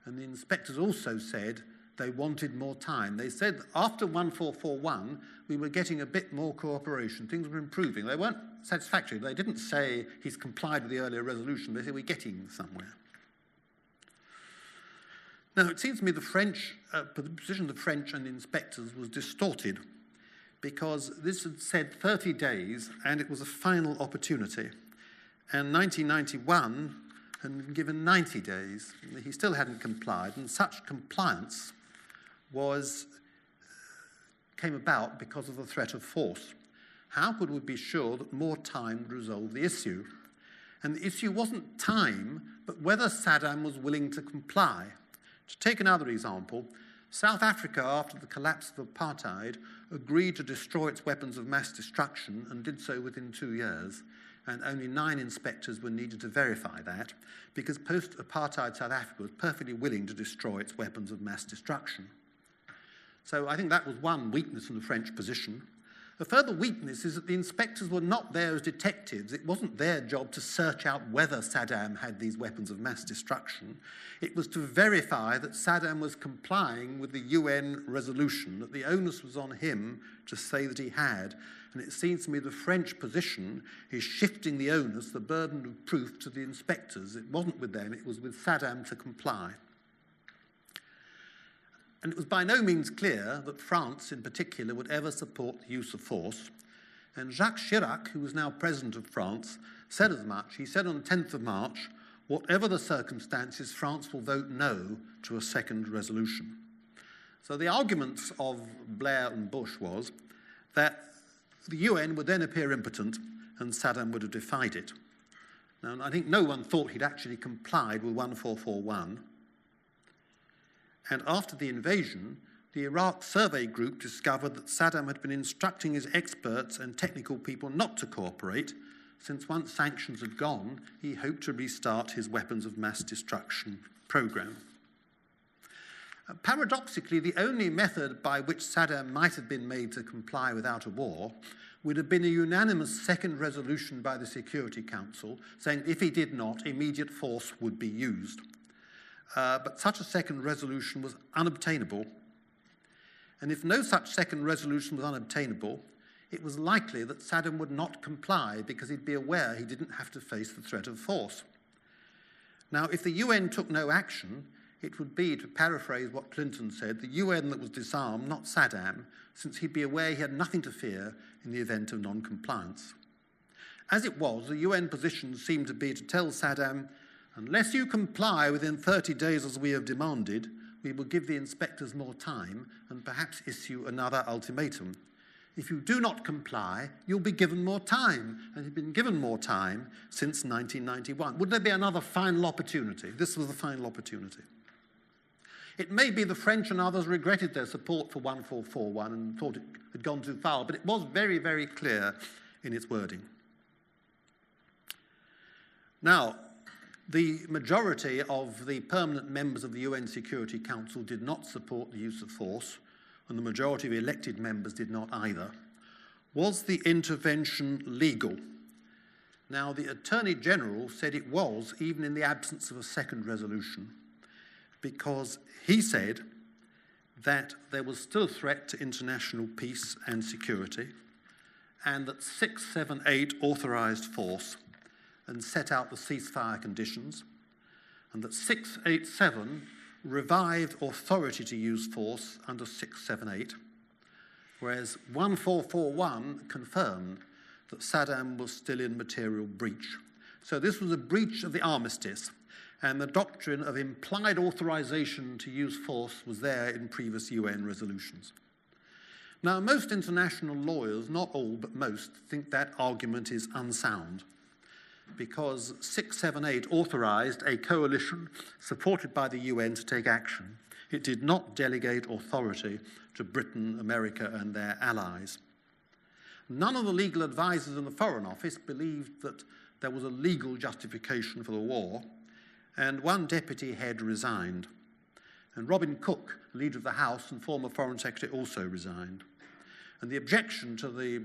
and the inspectors also said they wanted more time. They said that after 1441, we were getting a bit more cooperation. Things were improving. They weren't satisfactory. They didn't say he's complied with the earlier resolution. They said we're getting somewhere. Now, it seems to me the position of the French and the inspectors was distorted because this had said 30 days and it was a final opportunity. And 1991 had been given 90 days. He still hadn't complied, and such compliance came about because of the threat of force. How could we be sure that more time would resolve the issue? And the issue wasn't time, but whether Saddam was willing to comply. To take another example, South Africa, after the collapse of apartheid, agreed to destroy its weapons of mass destruction and did so within 2 years. And only 9 inspectors were needed to verify that, because post-apartheid South Africa was perfectly willing to destroy its weapons of mass destruction. So I think that was one weakness in the French position. A further weakness is that the inspectors were not there as detectives. It wasn't their job to search out whether Saddam had these weapons of mass destruction. It was to verify that Saddam was complying with the UN resolution, that the onus was on him to say that he had. And it seems to me the French position is shifting the onus, the burden of proof, to the inspectors. It wasn't with them, it was with Saddam to comply. And it was by no means clear that France, in particular, would ever support the use of force. And Jacques Chirac, who was now president of France, said as much. He said on the 10th of March, whatever the circumstances, France will vote no to a second resolution. So the arguments of Blair and Bush was that the UN would then appear impotent and Saddam would have defied it. Now, I think no one thought he'd actually complied with 1441. And after the invasion, the Iraq Survey Group discovered that Saddam had been instructing his experts and technical people not to cooperate, since once sanctions had gone, he hoped to restart his weapons of mass destruction program. Paradoxically, the only method by which Saddam might have been made to comply without a war would have been a unanimous second resolution by the Security Council saying if he did not, immediate force would be used. But such a second resolution was unobtainable. And if no such second resolution was unobtainable, it was likely that Saddam would not comply because he'd be aware he didn't have to face the threat of force. Now, if the UN took no action, it would be, to paraphrase what Clinton said, the UN that was disarmed, not Saddam, since he'd be aware he had nothing to fear in the event of non-compliance. As it was, the UN position seemed to be to tell Saddam, unless you comply within 30 days as we have demanded, we will give the inspectors more time and perhaps issue another ultimatum. If you do not comply, you'll be given more time, and you've been given more time since 1991. Would there be another final opportunity? This was the final opportunity. It may be the French and others regretted their support for 1441 and thought it had gone too far, but it was very, very clear in its wording. Now, the majority of the permanent members of the UN Security Council did not support the use of force, and the majority of elected members did not either. Was the intervention legal? Now, the Attorney General said it was, even in the absence of a second resolution, because he said that there was still a threat to international peace and security, and that 678 authorized force and set out the ceasefire conditions, and that 687 revived authority to use force under 678, whereas 1441 confirmed that Saddam was still in material breach. So this was a breach of the armistice, and the doctrine of implied authorization to use force was there in previous UN resolutions. Now, most international lawyers, not all but most, think that argument is unsound, because 678 authorized a coalition supported by the UN to take action. It did not delegate authority to Britain, America, and their allies. None of the legal advisors in the Foreign Office believed that there was a legal justification for the war, and one deputy head resigned. And Robin Cook, leader of the House and former Foreign Secretary, also resigned. And the objection to the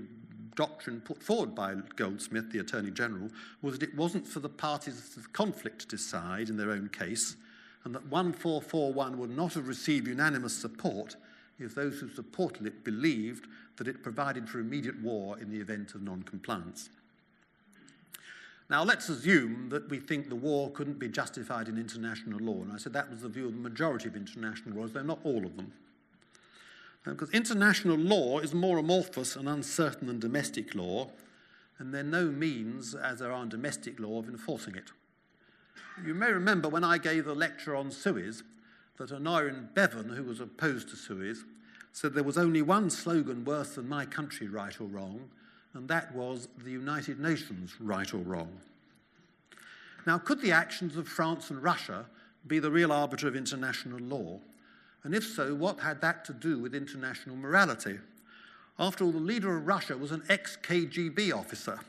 doctrine put forward by Goldsmith, the Attorney General, was that it wasn't for the parties to the conflict to decide in their own case, and that 1441 would not have received unanimous support if those who supported it believed that it provided for immediate war in the event of non-compliance. Now, let's assume that we think the war couldn't be justified in international law, and I said that was the view of the majority of international laws, though not all of them. Because international law is more amorphous and uncertain than domestic law, and there are no means, as there are in domestic law, of enforcing it. You may remember when I gave a lecture on Suez, that Honorin Bevan, who was opposed to Suez, said there was only one slogan worse than "My country, right or wrong," and that was "the United Nations, right or wrong." Now, could the actions of France and Russia be the real arbiter of international law? And if so, what had that to do with international morality? After all, the leader of Russia was an ex-KGB officer.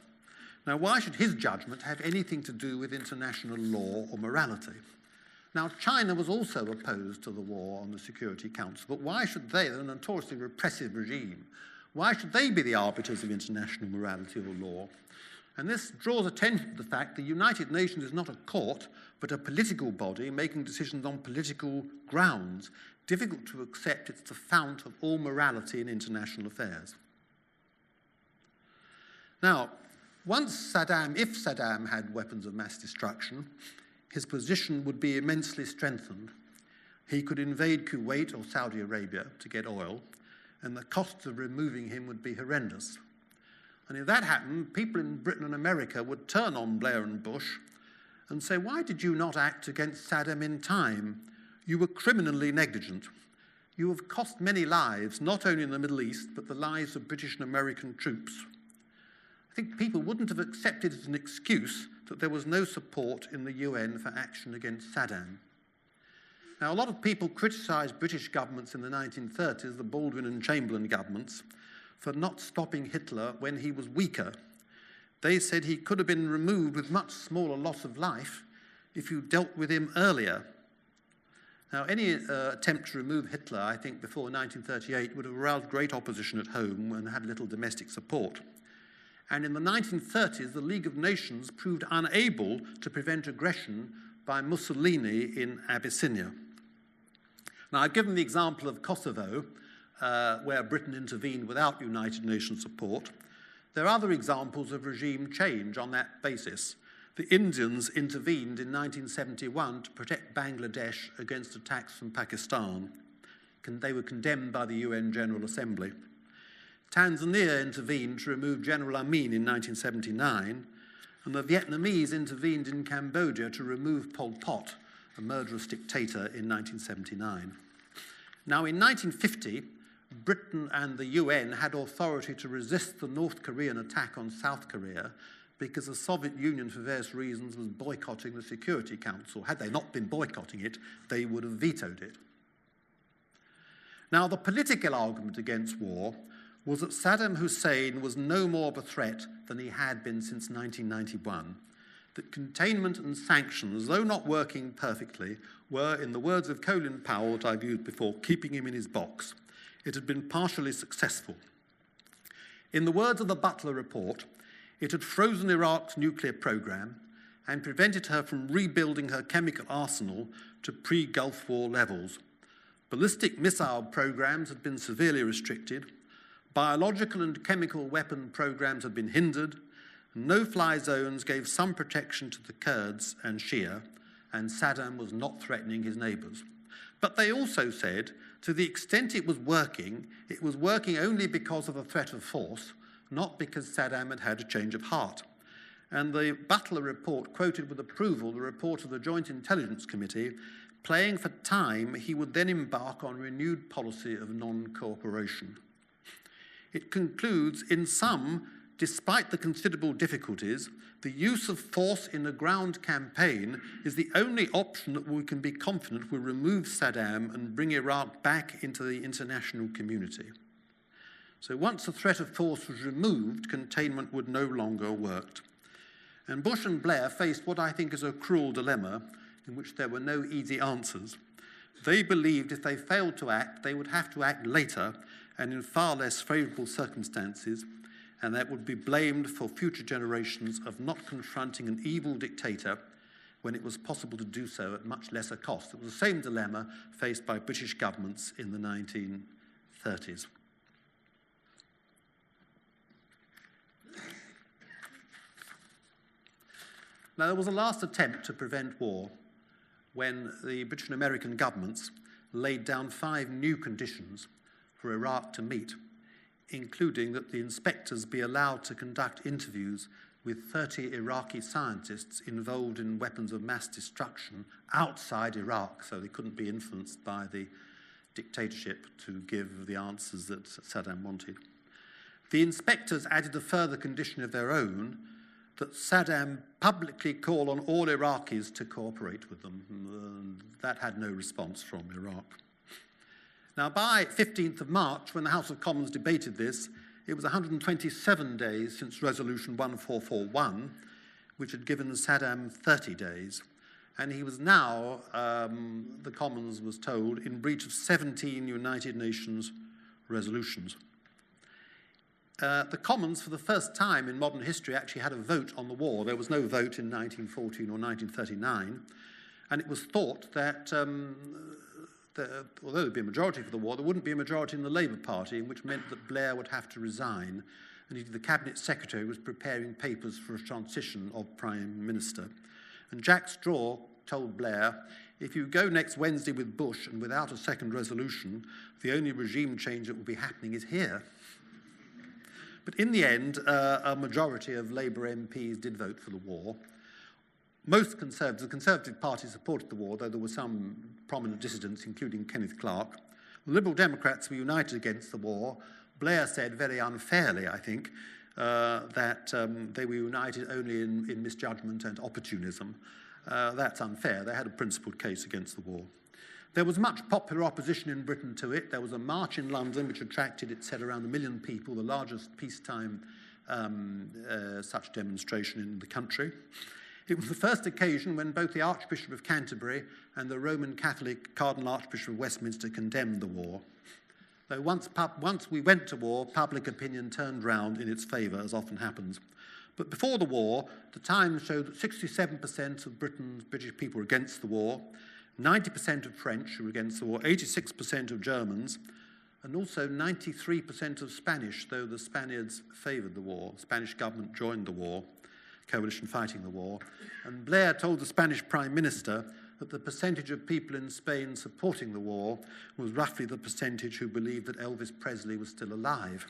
Now, why should his judgment have anything to do with international law or morality? Now, China was also opposed to the war on the Security Council, but why should they, they're a notoriously repressive regime, why should they be the arbiters of international morality or law? And this draws attention to the fact the United Nations is not a court, but a political body making decisions on political grounds, difficult to accept. It's the fount of all morality in international affairs. Now, if Saddam had weapons of mass destruction, his position would be immensely strengthened. He could invade Kuwait or Saudi Arabia to get oil, and the costs of removing him would be horrendous. And if that happened, people in Britain and America would turn on Blair and Bush and say, "Why did you not act against Saddam in time? You were criminally negligent. You have cost many lives, not only in the Middle East, but the lives of British and American troops." I think people wouldn't have accepted as an excuse that there was no support in the UN for action against Saddam. Now, a lot of people criticised British governments in the 1930s, the Baldwin and Chamberlain governments, for not stopping Hitler when he was weaker. They said he could have been removed with much smaller loss of life if you dealt with him earlier. Now, any attempt to remove Hitler, I think, before 1938 would have aroused great opposition at home and had little domestic support. And in the 1930s, the League of Nations proved unable to prevent aggression by Mussolini in Abyssinia. Now, I've given the example of Kosovo, where Britain intervened without United Nations support. There are other examples of regime change on that basis. The Indians intervened in 1971 to protect Bangladesh against attacks from Pakistan. They were condemned by the UN General Assembly. Tanzania intervened to remove General Amin in 1979, and the Vietnamese intervened in Cambodia to remove Pol Pot, a murderous dictator, in 1979. Now, in 1950, Britain and the UN had authority to resist the North Korean attack on South Korea because the Soviet Union, for various reasons, was boycotting the Security Council. Had they not been boycotting it, they would have vetoed it. Now, the political argument against war was that Saddam Hussein was no more of a threat than he had been since 1991, that containment and sanctions, though not working perfectly, were, in the words of Colin Powell, that I've used before, keeping him in his box. It had been partially successful. In the words of the Butler Report, it had frozen Iraq's nuclear program and prevented her from rebuilding her chemical arsenal to pre-Gulf War levels. Ballistic missile programs had been severely restricted, biological and chemical weapon programs had been hindered, no-fly zones gave some protection to the Kurds and Shia, and Saddam was not threatening his neighbours. But they also said, to the extent it was working only because of a threat of force, not because Saddam had had a change of heart. And the Butler Report quoted with approval the report of the Joint Intelligence Committee, playing for time he would then embark on a renewed policy of non-cooperation. It concludes, in sum, despite the considerable difficulties, the use of force in a ground campaign is the only option that we can be confident will remove Saddam and bring Iraq back into the international community. So once the threat of force was removed, containment would no longer work. And Bush and Blair faced what I think is a cruel dilemma in which there were no easy answers. They believed if they failed to act, they would have to act later and in far less favourable circumstances, and that would be blamed for future generations of not confronting an evil dictator when it was possible to do so at much lesser cost. It was the same dilemma faced by British governments in the 1930s. Now, there was a last attempt to prevent war when the British and American governments laid down 5 new conditions for Iraq to meet, including that the inspectors be allowed to conduct interviews with 30 Iraqi scientists involved in weapons of mass destruction outside Iraq, so they couldn't be influenced by the dictatorship to give the answers that Saddam wanted. The inspectors added a further condition of their own, that Saddam publicly call on all Iraqis to cooperate with them. That had no response from Iraq. Now, by 15th of March, when the House of Commons debated this, it was 127 days since Resolution 1441, which had given Saddam 30 days. And he was now, the Commons was told, in breach of 17 United Nations resolutions. The Commons, for the first time in modern history, actually had a vote on the war. There was no vote in 1914 or 1939, and it was thought that although there'd be a majority for the war, there wouldn't be a majority in the Labour Party, which meant that Blair would have to resign, and indeed the Cabinet Secretary was preparing papers for a transition of Prime Minister. And Jack Straw told Blair, if you go next Wednesday with Bush and without a second resolution, the only regime change that will be happening is here. But in the end, a majority of Labour MPs did vote for the war. Most Conservatives, the Conservative Party supported the war, though there were some prominent dissidents, including Kenneth Clarke. The Liberal Democrats were united against the war. Blair said, very unfairly, I think, that they were united only in misjudgment and opportunism. That's unfair. They had a principled case against the war. There was much popular opposition in Britain to it. There was a march in London which attracted, it said, around 1 million people, the largest peacetime such demonstration in the country. It was the first occasion when both the Archbishop of Canterbury and the Roman Catholic Cardinal Archbishop of Westminster condemned the war. Though once we went to war, public opinion turned round in its favour, as often happens. But before the war, the Times showed that 67% of British people were against the war, 90% of French were against the war, 86% of Germans, and also 93% of Spanish, though the Spaniards favoured the war. The Spanish government joined the war, coalition fighting the war. And Blair told the Spanish Prime Minister that the percentage of people in Spain supporting the war was roughly the percentage who believed that Elvis Presley was still alive.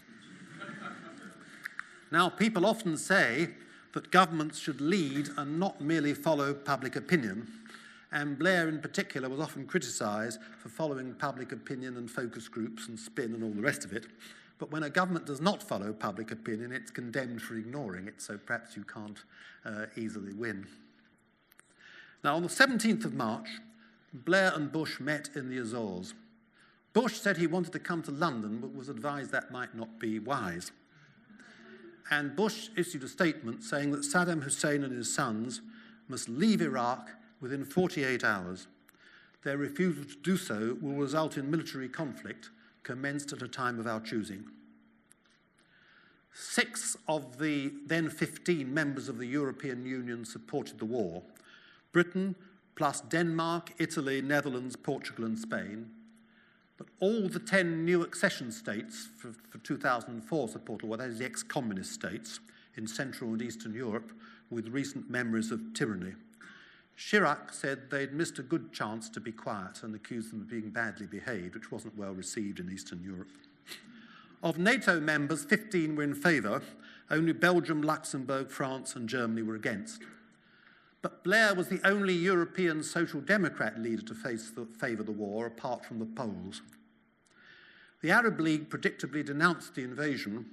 Now, people often say that governments should lead and not merely follow public opinion. And Blair, in particular, was often criticised for following public opinion and focus groups and spin and all the rest of it. But when a government does not follow public opinion, it's condemned for ignoring it, so perhaps you can't easily win. Now, on the 17th of March, Blair and Bush met in the Azores. Bush said he wanted to come to London, but was advised that might not be wise. And Bush issued a statement saying that Saddam Hussein and his sons must leave Iraq within 48 hours. Their refusal to do so will result in military conflict commenced at a time of our choosing. 6 of the then 15 members of the European Union supported the war. Britain, plus Denmark, Italy, Netherlands, Portugal and Spain. But all the 10 new accession states for 2004 supported the war, that is the ex-communist states in Central and Eastern Europe, with recent memories of tyranny. Chirac said they'd missed a good chance to be quiet and accused them of being badly behaved, which wasn't well received in Eastern Europe. Of NATO members, 15 were in favour. Only Belgium, Luxembourg, France and Germany were against. But Blair was the only European Social Democrat leader to favour the war, apart from the Poles. The Arab League predictably denounced the invasion,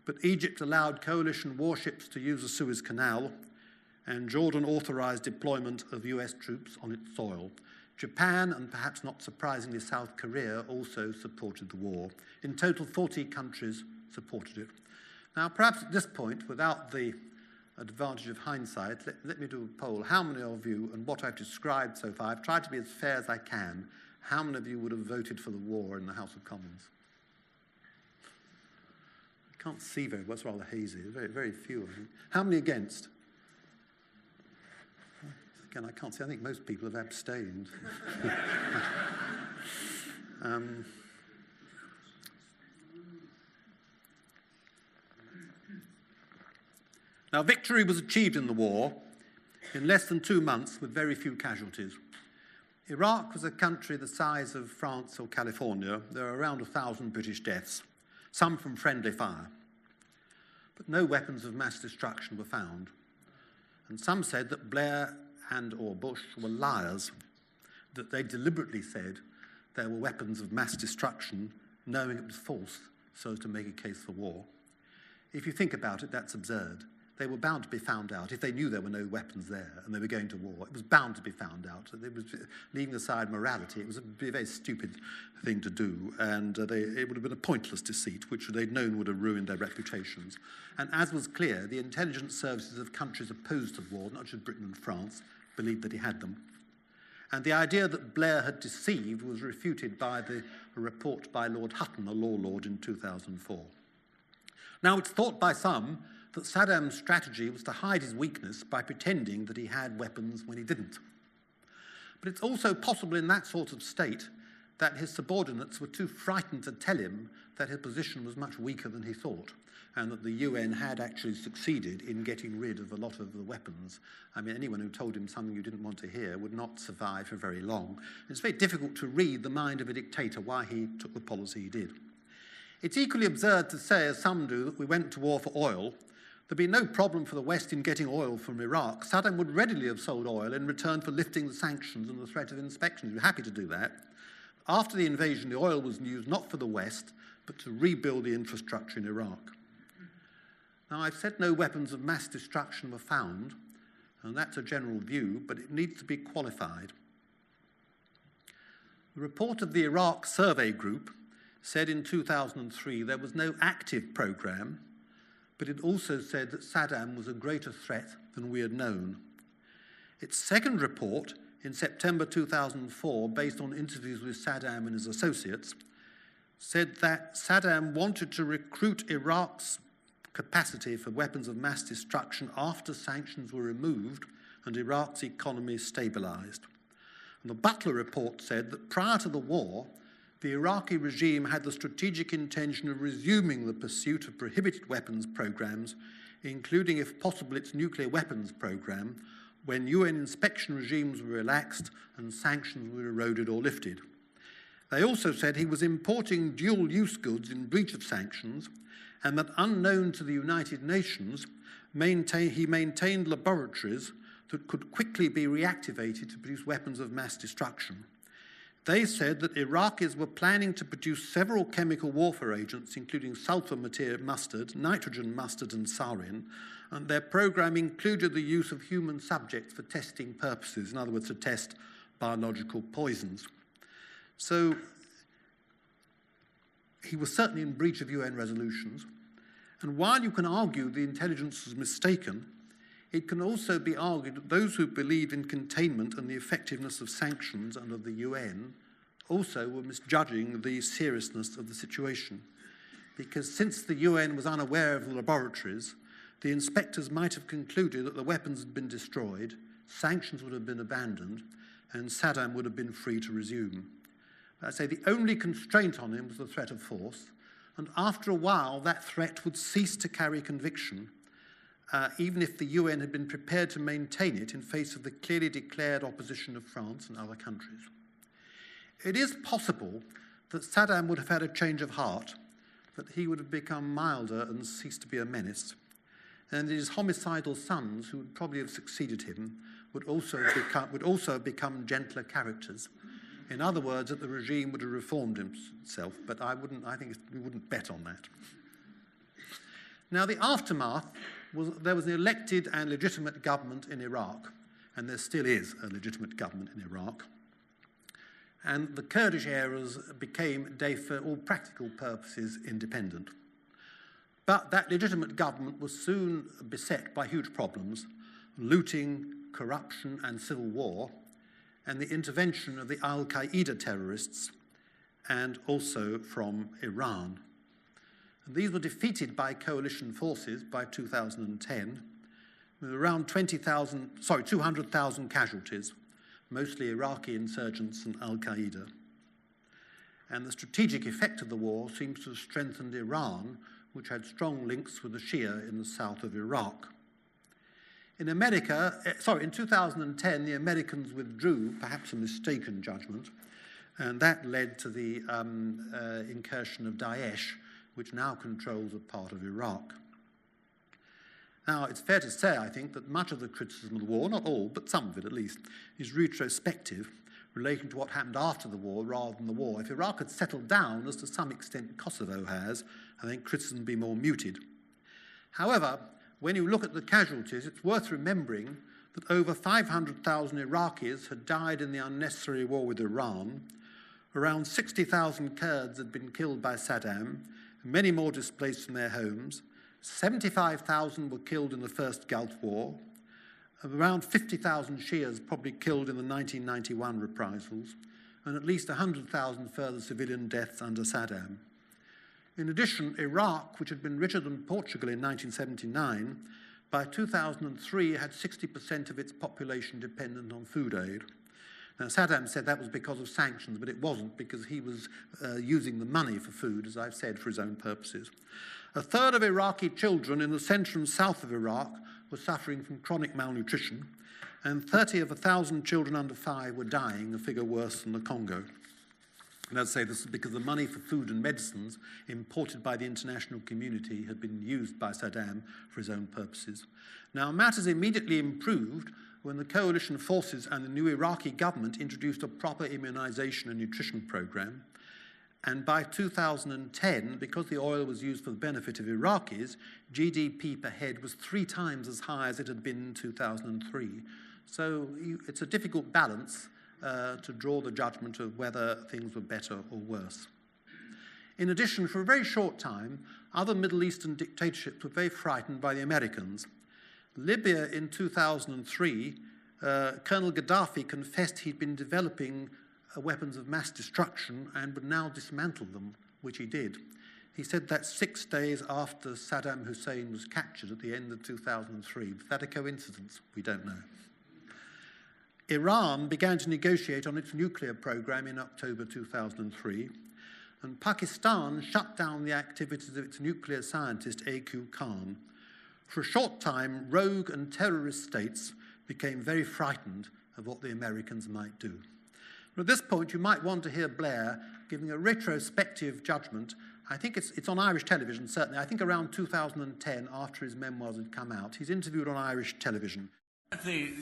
but Egypt allowed coalition warships to use the Suez Canal, and Jordan authorised deployment of US troops on its soil. Japan, and perhaps not surprisingly South Korea, also supported the war. In total, 40 countries supported it. Now, perhaps at this point, without the advantage of hindsight, let me do a poll. How many of you, and what I've described so far, I've tried to be as fair as I can, how many of you would have voted for the war in the House of Commons? I can't see very well, it's rather hazy, very, very few of you. How many against? Again, I can't see. I think most people have abstained. Now, victory was achieved in the war in less than 2 months with very few casualties. Iraq was a country the size of France or California. There were around 1,000 British deaths, some from friendly fire. But no weapons of mass destruction were found. And some said that Blair and or Bush were liars, that they deliberately said there were weapons of mass destruction, knowing it was false, so as to make a case for war. If you think about it, that's absurd. They were bound to be found out. If they knew there were no weapons there and they were going to war, it was bound to be found out. It was, leaving aside morality, it was a very stupid thing to do, and it would have been a pointless deceit, which they'd known would have ruined their reputations. And as was clear, the intelligence services of countries opposed to the war, not just Britain and France, believed that he had them. And the idea that Blair had deceived was refuted by the report by Lord Hutton, a law lord, in 2004. Now, it's thought by some that Saddam's strategy was to hide his weakness by pretending that he had weapons when he didn't. But it's also possible in that sort of state that his subordinates were too frightened to tell him that his position was much weaker than he thought, and that the UN had actually succeeded in getting rid of a lot of the weapons. I mean, anyone who told him something you didn't want to hear would not survive for very long. It's very difficult to read the mind of a dictator why he took the policy he did. It's equally absurd to say, as some do, that we went to war for oil. There'd be no problem for the West in getting oil from Iraq. Saddam would readily have sold oil in return for lifting the sanctions and the threat of inspection. He'd be happy to do that. After the invasion, the oil was used not for the West, but to rebuild the infrastructure in Iraq. Now, I've said no weapons of mass destruction were found, and that's a general view, but it needs to be qualified. The report of the Iraq Survey Group said in 2003 there was no active program, but it also said that Saddam was a greater threat than we had known. Its second report, in September 2004, based on interviews with Saddam and his associates, said that Saddam wanted to recruit Iraq's capacity for weapons of mass destruction after sanctions were removed and Iraq's economy stabilized. And the Butler Report said that prior to the war, the Iraqi regime had the strategic intention of resuming the pursuit of prohibited weapons programs, including, if possible, its nuclear weapons program, when UN inspection regimes were relaxed and sanctions were eroded or lifted. They also said he was importing dual-use goods in breach of sanctions, and that, unknown to the United Nations, he maintained laboratories that could quickly be reactivated to produce weapons of mass destruction. They said that Iraqis were planning to produce several chemical warfare agents, including sulfur mustard, nitrogen mustard, and sarin, and their program included the use of human subjects for testing purposes, in other words, to test biological poisons. So he was certainly in breach of UN resolutions, and while you can argue the intelligence was mistaken, it can also be argued that those who believed in containment and the effectiveness of sanctions under the UN also were misjudging the seriousness of the situation. Because since the UN was unaware of the laboratories, the inspectors might have concluded that the weapons had been destroyed, sanctions would have been abandoned, and Saddam would have been free to resume. I say the only constraint on him was the threat of force, and after a while that threat would cease to carry conviction, even if the UN had been prepared to maintain it in face of the clearly declared opposition of France and other countries. It is possible that Saddam would have had a change of heart, that he would have become milder and ceased to be a menace, and his homicidal sons, who would probably have succeeded him, would also have become gentler characters. In other words, that the regime would have reformed itself, but I think we wouldn't bet on that. Now, the aftermath was there was an elected and legitimate government in Iraq, and there still is a legitimate government in Iraq. And the Kurdish areas became, for all practical purposes, independent. But that legitimate government was soon beset by huge problems: looting, corruption, and civil war, and the intervention of the Al-Qaeda terrorists, and also from Iran. And these were defeated by coalition forces by 2010, with around 200,000 casualties, mostly Iraqi insurgents and al-Qaeda. And the strategic effect of the war seems to have strengthened Iran, which had strong links with the Shia in the south of Iraq. In 2010, the Americans withdrew, perhaps a mistaken judgment, and that led to the incursion of Daesh, which now controls a part of Iraq. Now, it's fair to say, I think, that much of the criticism of the war, not all, but some of it at least, is retrospective, relating to what happened after the war rather than the war. If Iraq had settled down, as to some extent Kosovo has, I think criticism would be more muted. However, when you look at the casualties, it's worth remembering that over 500,000 Iraqis had died in the unnecessary war with Iran, around 60,000 Kurds had been killed by Saddam, many more displaced from their homes, 75,000 were killed in the First Gulf War, around 50,000 Shias probably killed in the 1991 reprisals, and at least 100,000 further civilian deaths under Saddam. In addition, Iraq, which had been richer than Portugal in 1979, by 2003 had 60% of its population dependent on food aid. Now, Saddam said that was because of sanctions, but it wasn't, because he was using the money for food, as I've said, for his own purposes. A third of Iraqi children in the centre and south of Iraq were suffering from chronic malnutrition, and 30 of 1,000 children under 5 were dying, a figure worse than the Congo. And I'd say this is because the money for food and medicines imported by the international community had been used by Saddam for his own purposes. Now, matters immediately improved when the coalition forces and the new Iraqi government introduced a proper immunization and nutrition program. And by 2010, because the oil was used for the benefit of Iraqis, GDP per head was 3 times as high as it had been in 2003. So it's a difficult balance to draw the judgment of whether things were better or worse. In addition, for a very short time, other Middle Eastern dictatorships were very frightened by the Americans. Libya in 2003, Colonel Gaddafi confessed he'd been developing weapons of mass destruction and would now dismantle them, which he did. He said that 6 days after Saddam Hussein was captured at the end of 2003. Is that a coincidence? We don't know. Iran began to negotiate on its nuclear program in October 2003, and Pakistan shut down the activities of its nuclear scientist A.Q. Khan. For a short time, rogue and terrorist states became very frightened of what the Americans might do. But at this point, you might want to hear Blair giving a retrospective judgment. I think it's on Irish television, certainly. I think around 2010, after his memoirs had come out. He's interviewed on Irish television.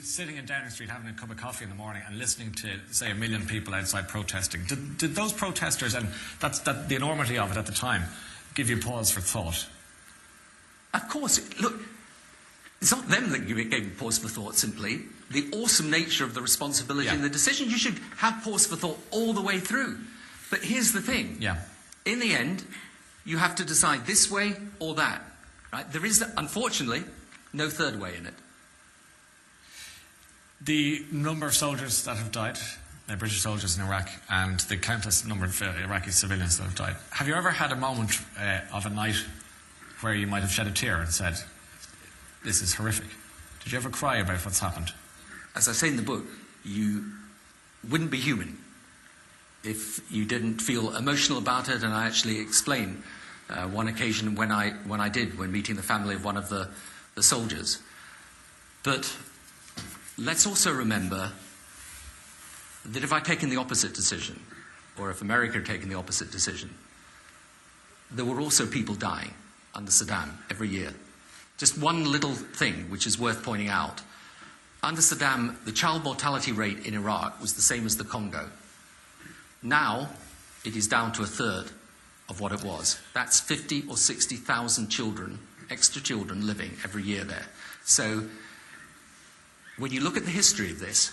Sitting in Downing Street having a cup of coffee in the morning and listening to, say, 1 million people outside protesting, did those protesters, and that's the enormity of it at the time, give you pause for thought? Of course. Look, it's not them that gave you pause for thought, simply. The awesome nature of the responsibility and the decision. You should have pause for thought all the way through. But here's the thing. Yeah. In the end, you have to decide this way or that. Right? There is, unfortunately, no third way in it. The number of soldiers that have died, British soldiers in Iraq, and the countless number of Iraqi civilians that have died. Have you ever had a moment of a night where you might have shed a tear and said, this is horrific? Did you ever cry about what's happened? As I say in the book, you wouldn't be human if you didn't feel emotional about it, and I actually explain one occasion when I did, when meeting the family of one of the soldiers. But let's also remember that if I'd taken the opposite decision, or if America had taken the opposite decision, there were also people dying under Saddam every year. Just one little thing which is worth pointing out. Under Saddam, the child mortality rate in Iraq was the same as the Congo. Now, it is down to 1/3 of what it was. That's 50 or 60,000 children, extra children, living every year there. So, when you look at the history of this,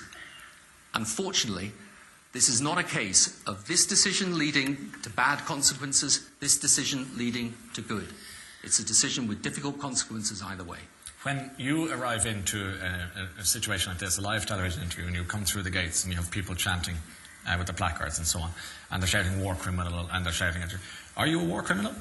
unfortunately, this is not a case of this decision leading to bad consequences, this decision leading to good. It's a decision with difficult consequences either way. When you arrive into a situation like this, a live television interview, and you come through the gates and you have people chanting with the placards and so on, and they're shouting war criminal, and they're shouting at you, are you a war criminal?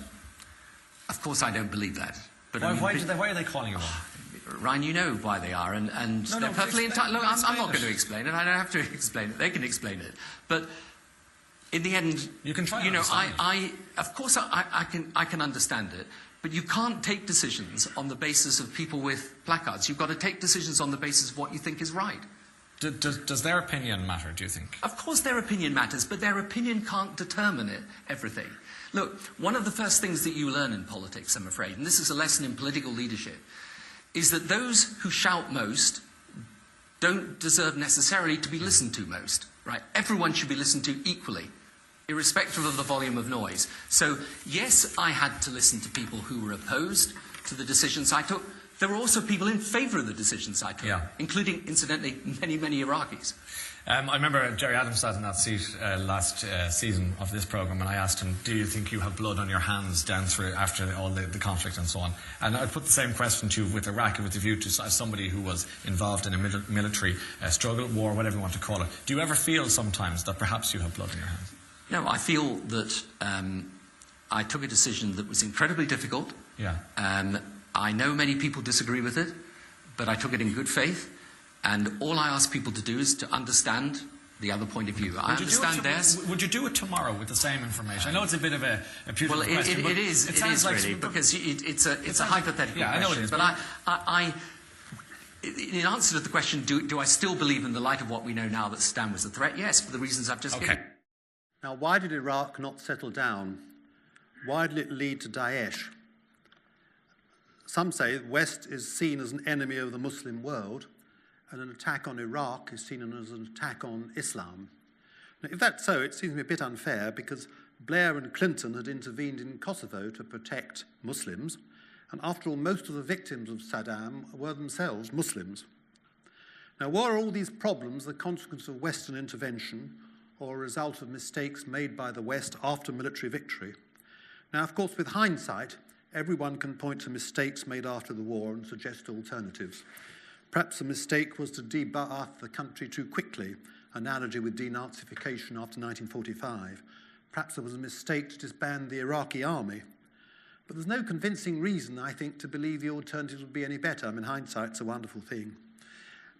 Of course I don't believe that. But why are they calling you one? Ryan, you know why they are, and they're perfectly entitled. Look, I'm not going to explain it. I don't have to explain it. They can explain it. But in the end, you can try. Of course, I can understand it. But you can't take decisions on the basis of people with placards. You've got to take decisions on the basis of what you think is right. Does their opinion matter, do you think? Of course their opinion matters, but their opinion can't determine everything. Look, one of the first things that you learn in politics, I'm afraid, and this is a lesson in political leadership, is that those who shout most don't deserve necessarily to be listened to most, right? Everyone should be listened to equally, irrespective of the volume of noise. So, yes, I had to listen to people who were opposed to the decisions I took. There were also people in favour of the decisions I took, including, incidentally, many, many Iraqis. I remember Jerry Adams sat in that seat last season of this programme, and I asked him, do you think you have blood on your hands down through after all the conflict and so on? And I put the same question to you with Iraq, with the view to as somebody who was involved in a military struggle, war, whatever you want to call it. Do you ever feel sometimes that perhaps you have blood in your hands? No, I feel that I took a decision that was incredibly difficult. Yeah. I know many people disagree with it, but I took it in good faith. And all I ask people to do is to understand the other point of view. I understand theirs. Would you do it tomorrow with the same information? I know it's a bit of a beautiful question. Well, it is like really, because it's a hypothetical question. I know it is. But I in answer to the question, do I still believe in the light of what we know now that Saddam was a threat? Yes, for the reasons I've just given. Now, why did Iraq not settle down? Why did it lead to Daesh? Some say the West is seen as an enemy of the Muslim world, and an attack on Iraq is seen as an attack on Islam. Now, if that's so, it seems to me a bit unfair, because Blair and Clinton had intervened in Kosovo to protect Muslims, and after all, most of the victims of Saddam were themselves Muslims. Now, were all these problems the consequence of Western intervention or a result of mistakes made by the West after military victory? Now, of course, with hindsight, everyone can point to mistakes made after the war and suggest alternatives. Perhaps the mistake was to debarth the country too quickly, analogy with denazification after 1945. Perhaps there was a mistake to disband the Iraqi army. But there's no convincing reason, I think, to believe the alternatives would be any better. I mean, hindsight's a wonderful thing.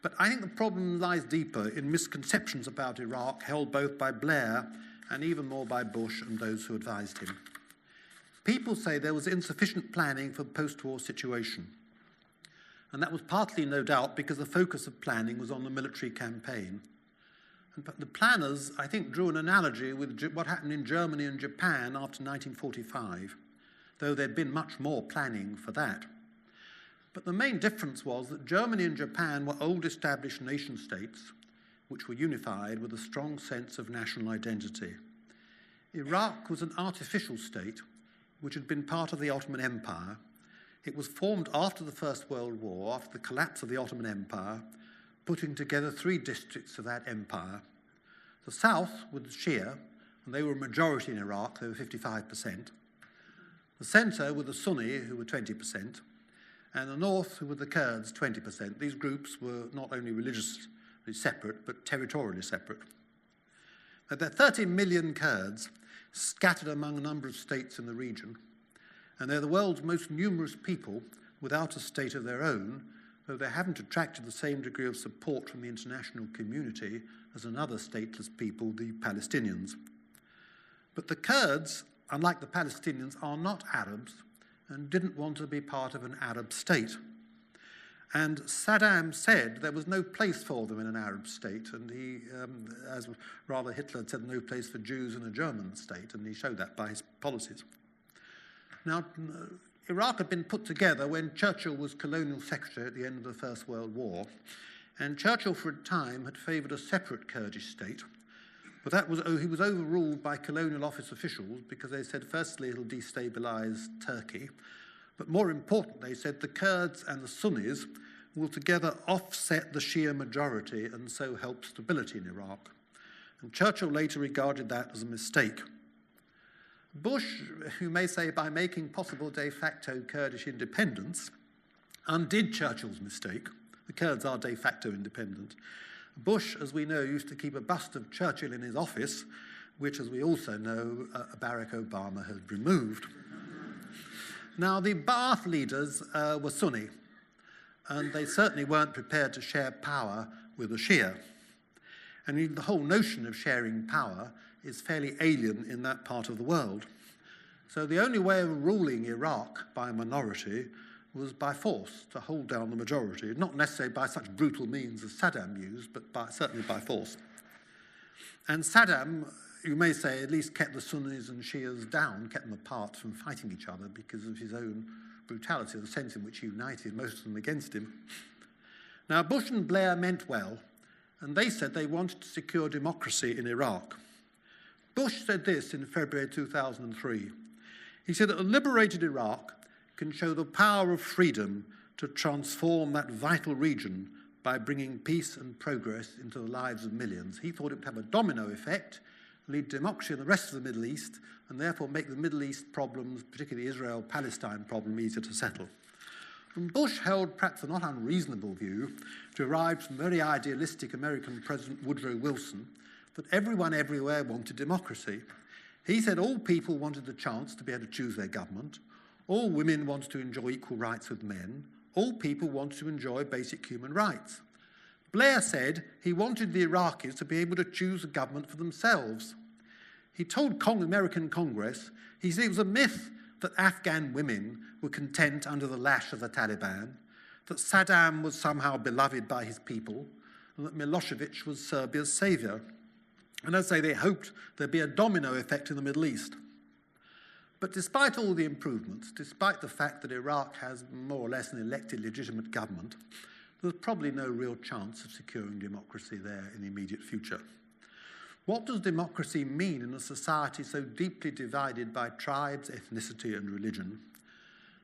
But I think the problem lies deeper in misconceptions about Iraq held both by Blair and even more by Bush and those who advised him. People say there was insufficient planning for the post-war situation. And that was partly, no doubt, because the focus of planning was on the military campaign. And the planners, I think, drew an analogy with what happened in Germany and Japan after 1945, though there'd been much more planning for that. But the main difference was that Germany and Japan were old established nation states which were unified with a strong sense of national identity. Iraq was an artificial state which had been part of the Ottoman Empire. It was formed after the First World War, after the collapse of the Ottoman Empire, putting together three districts of that empire. The south were the Shia, and they were a majority in Iraq, they were 55%. The centre were the Sunni, who were 20%, and the north, who were the Kurds, 20%. These groups were not only religiously separate, but territorially separate. Now, there are 30 million Kurds scattered among a number of states in the region, and they're the world's most numerous people without a state of their own, though they haven't attracted the same degree of support from the international community as another stateless people, the Palestinians. But the Kurds, unlike the Palestinians, are not Arabs and didn't want to be part of an Arab state. And Saddam said there was no place for them in an Arab state, and he, as rather Hitler had said, no place for Jews in a German state, and he showed that by his policies. Now, Iraq had been put together when Churchill was colonial secretary at the end of the First World War, and Churchill for a time had favoured a separate Kurdish state, but he was overruled by colonial office officials because they said, firstly, it'll destabilise Turkey, but more important, they said, the Kurds and the Sunnis will together offset the Shia majority and so help stability in Iraq. And Churchill later regarded that as a mistake. Bush, you may say, by making possible de facto Kurdish independence, undid Churchill's mistake. The Kurds are de facto independent. Bush, as we know, used to keep a bust of Churchill in his office, which, as we also know, Barack Obama had removed. Now, the Ba'ath leaders were Sunni. and they certainly weren't prepared to share power with a Shia. And even the whole notion of sharing power is fairly alien in that part of the world. So the only way of ruling Iraq by a minority was by force, to hold down the majority, not necessarily by such brutal means as Saddam used, but certainly by force. And Saddam, you may say, at least kept the Sunnis and Shias down, kept them apart from fighting each other because of his own brutality, the sense in which he united most of them against him. Now, Bush and Blair meant well, and they said they wanted to secure democracy in Iraq. Bush said this in February 2003. He said that a liberated Iraq can show the power of freedom to transform that vital region by bringing peace and progress into the lives of millions. He thought it would have a domino effect, lead democracy in the rest of the Middle East, and therefore make the Middle East problems, particularly the Israel-Palestine problem, easier to settle. And Bush held perhaps a not unreasonable view, derived from very idealistic American President Woodrow Wilson, that everyone everywhere wanted democracy. He said all people wanted the chance to be able to choose their government, all women wanted to enjoy equal rights with men, all people wanted to enjoy basic human rights. Blair said he wanted the Iraqis to be able to choose a government for themselves. He told American Congress, he said it was a myth that Afghan women were content under the lash of the Taliban, that Saddam was somehow beloved by his people, and that Milosevic was Serbia's saviour. And as I say, they hoped there'd be a domino effect in the Middle East. But despite all the improvements, despite the fact that Iraq has more or less an elected legitimate government, there's probably no real chance of securing democracy there in the immediate future. What does democracy mean in a society so deeply divided by tribes, ethnicity, and religion?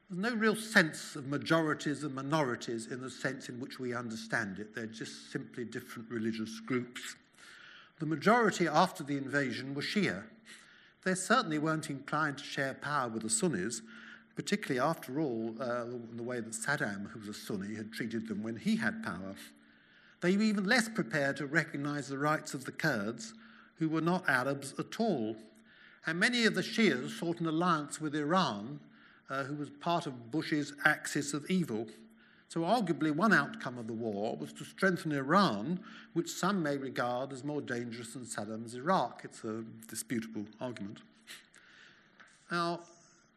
There's no real sense of majorities and minorities in the sense in which we understand it. They're just simply different religious groups. The majority after the invasion were Shia. They certainly weren't inclined to share power with the Sunnis, particularly after all, the way that Saddam, who was a Sunni, had treated them when he had power. They were even less prepared to recognize the rights of the Kurds, who were not Arabs at all. And many of the Shias sought an alliance with Iran, who was part of Bush's axis of evil. So arguably one outcome of the war was to strengthen Iran, which some may regard as more dangerous than Saddam's Iraq. It's a disputable argument. Now,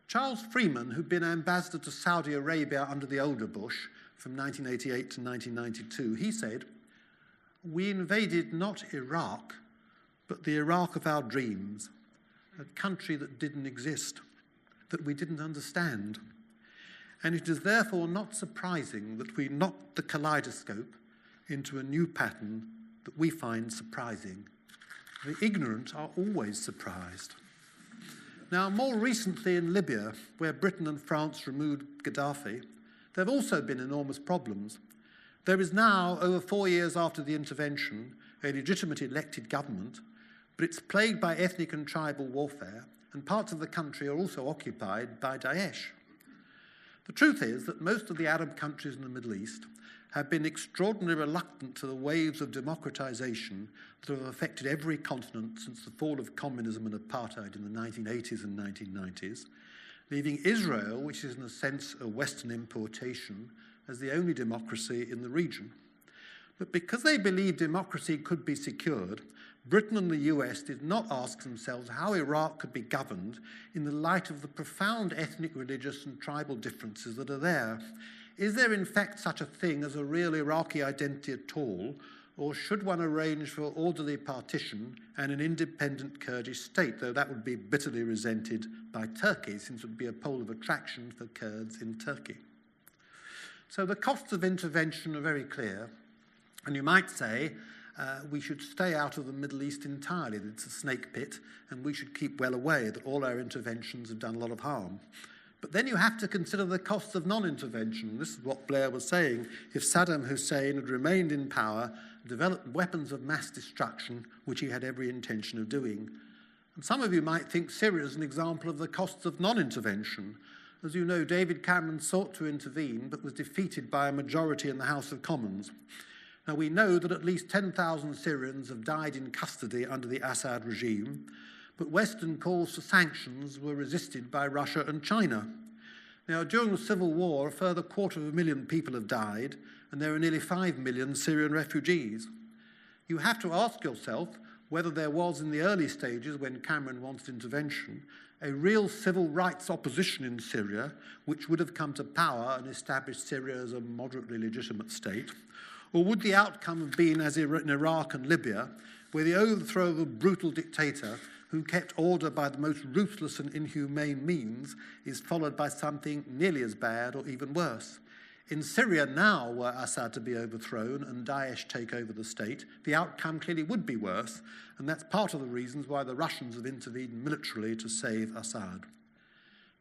Charles Freeman, who'd been ambassador to Saudi Arabia under the older Bush from 1988 to 1992, he said, "We invaded not Iraq, but the Iraq of our dreams, a country that didn't exist, that we didn't understand. And it is therefore not surprising that we knocked the kaleidoscope into a new pattern that we find surprising. The ignorant are always surprised." Now, more recently in Libya, where Britain and France removed Gaddafi, there have also been enormous problems. There is now, over 4 years after the intervention, a legitimate elected government, but it's plagued by ethnic and tribal warfare, and parts of the country are also occupied by Daesh. The truth is that most of the Arab countries in the Middle East have been extraordinarily reluctant to the waves of democratization that have affected every continent since the fall of communism and apartheid in the 1980s and 1990s, leaving Israel, which is in a sense a Western importation, as the only democracy in the region. But because they believed democracy could be secured, Britain and the US did not ask themselves how Iraq could be governed in the light of the profound ethnic, religious, and tribal differences that are there. Is there in fact such a thing as a real Iraqi identity at all, or should one arrange for orderly partition and an independent Kurdish state, though that would be bitterly resented by Turkey, since it would be a pole of attraction for Kurds in Turkey? So the costs of intervention are very clear, and you might say, we should stay out of the Middle East entirely, that it's a snake pit, and we should keep well away, that all our interventions have done a lot of harm. But then you have to consider the costs of non-intervention. This is what Blair was saying. If Saddam Hussein had remained in power, developed weapons of mass destruction, which he had every intention of doing. And some of you might think Syria is an example of the costs of non-intervention. As you know, David Cameron sought to intervene, but was defeated by a majority in the House of Commons. Now, we know that at least 10,000 Syrians have died in custody under the Assad regime, but Western calls for sanctions were resisted by Russia and China. Now, during the Civil War, a further 250,000 people have died, and there are nearly 5 million Syrian refugees. You have to ask yourself whether there was, in the early stages when Cameron wanted intervention, a real civil rights opposition in Syria, which would have come to power and established Syria as a moderately legitimate state, or would the outcome have been, as in Iraq and Libya, where the overthrow of a brutal dictator who kept order by the most ruthless and inhumane means is followed by something nearly as bad or even worse? In Syria now, were Assad to be overthrown and Daesh take over the state, the outcome clearly would be worse, and that's part of the reasons why the Russians have intervened militarily to save Assad.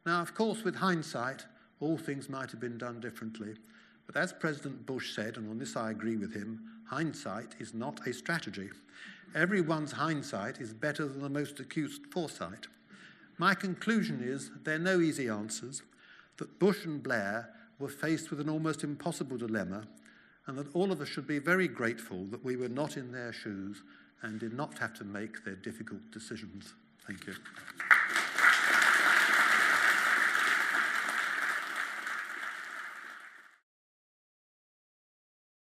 Now, of course, with hindsight, all things might have been done differently. But as President Bush said, and on this I agree with him, hindsight is not a strategy. Everyone's hindsight is better than the most acute foresight. My conclusion is there are no easy answers, that Bush and Blair were faced with an almost impossible dilemma, and that all of us should be very grateful that we were not in their shoes and did not have to make their difficult decisions. Thank you.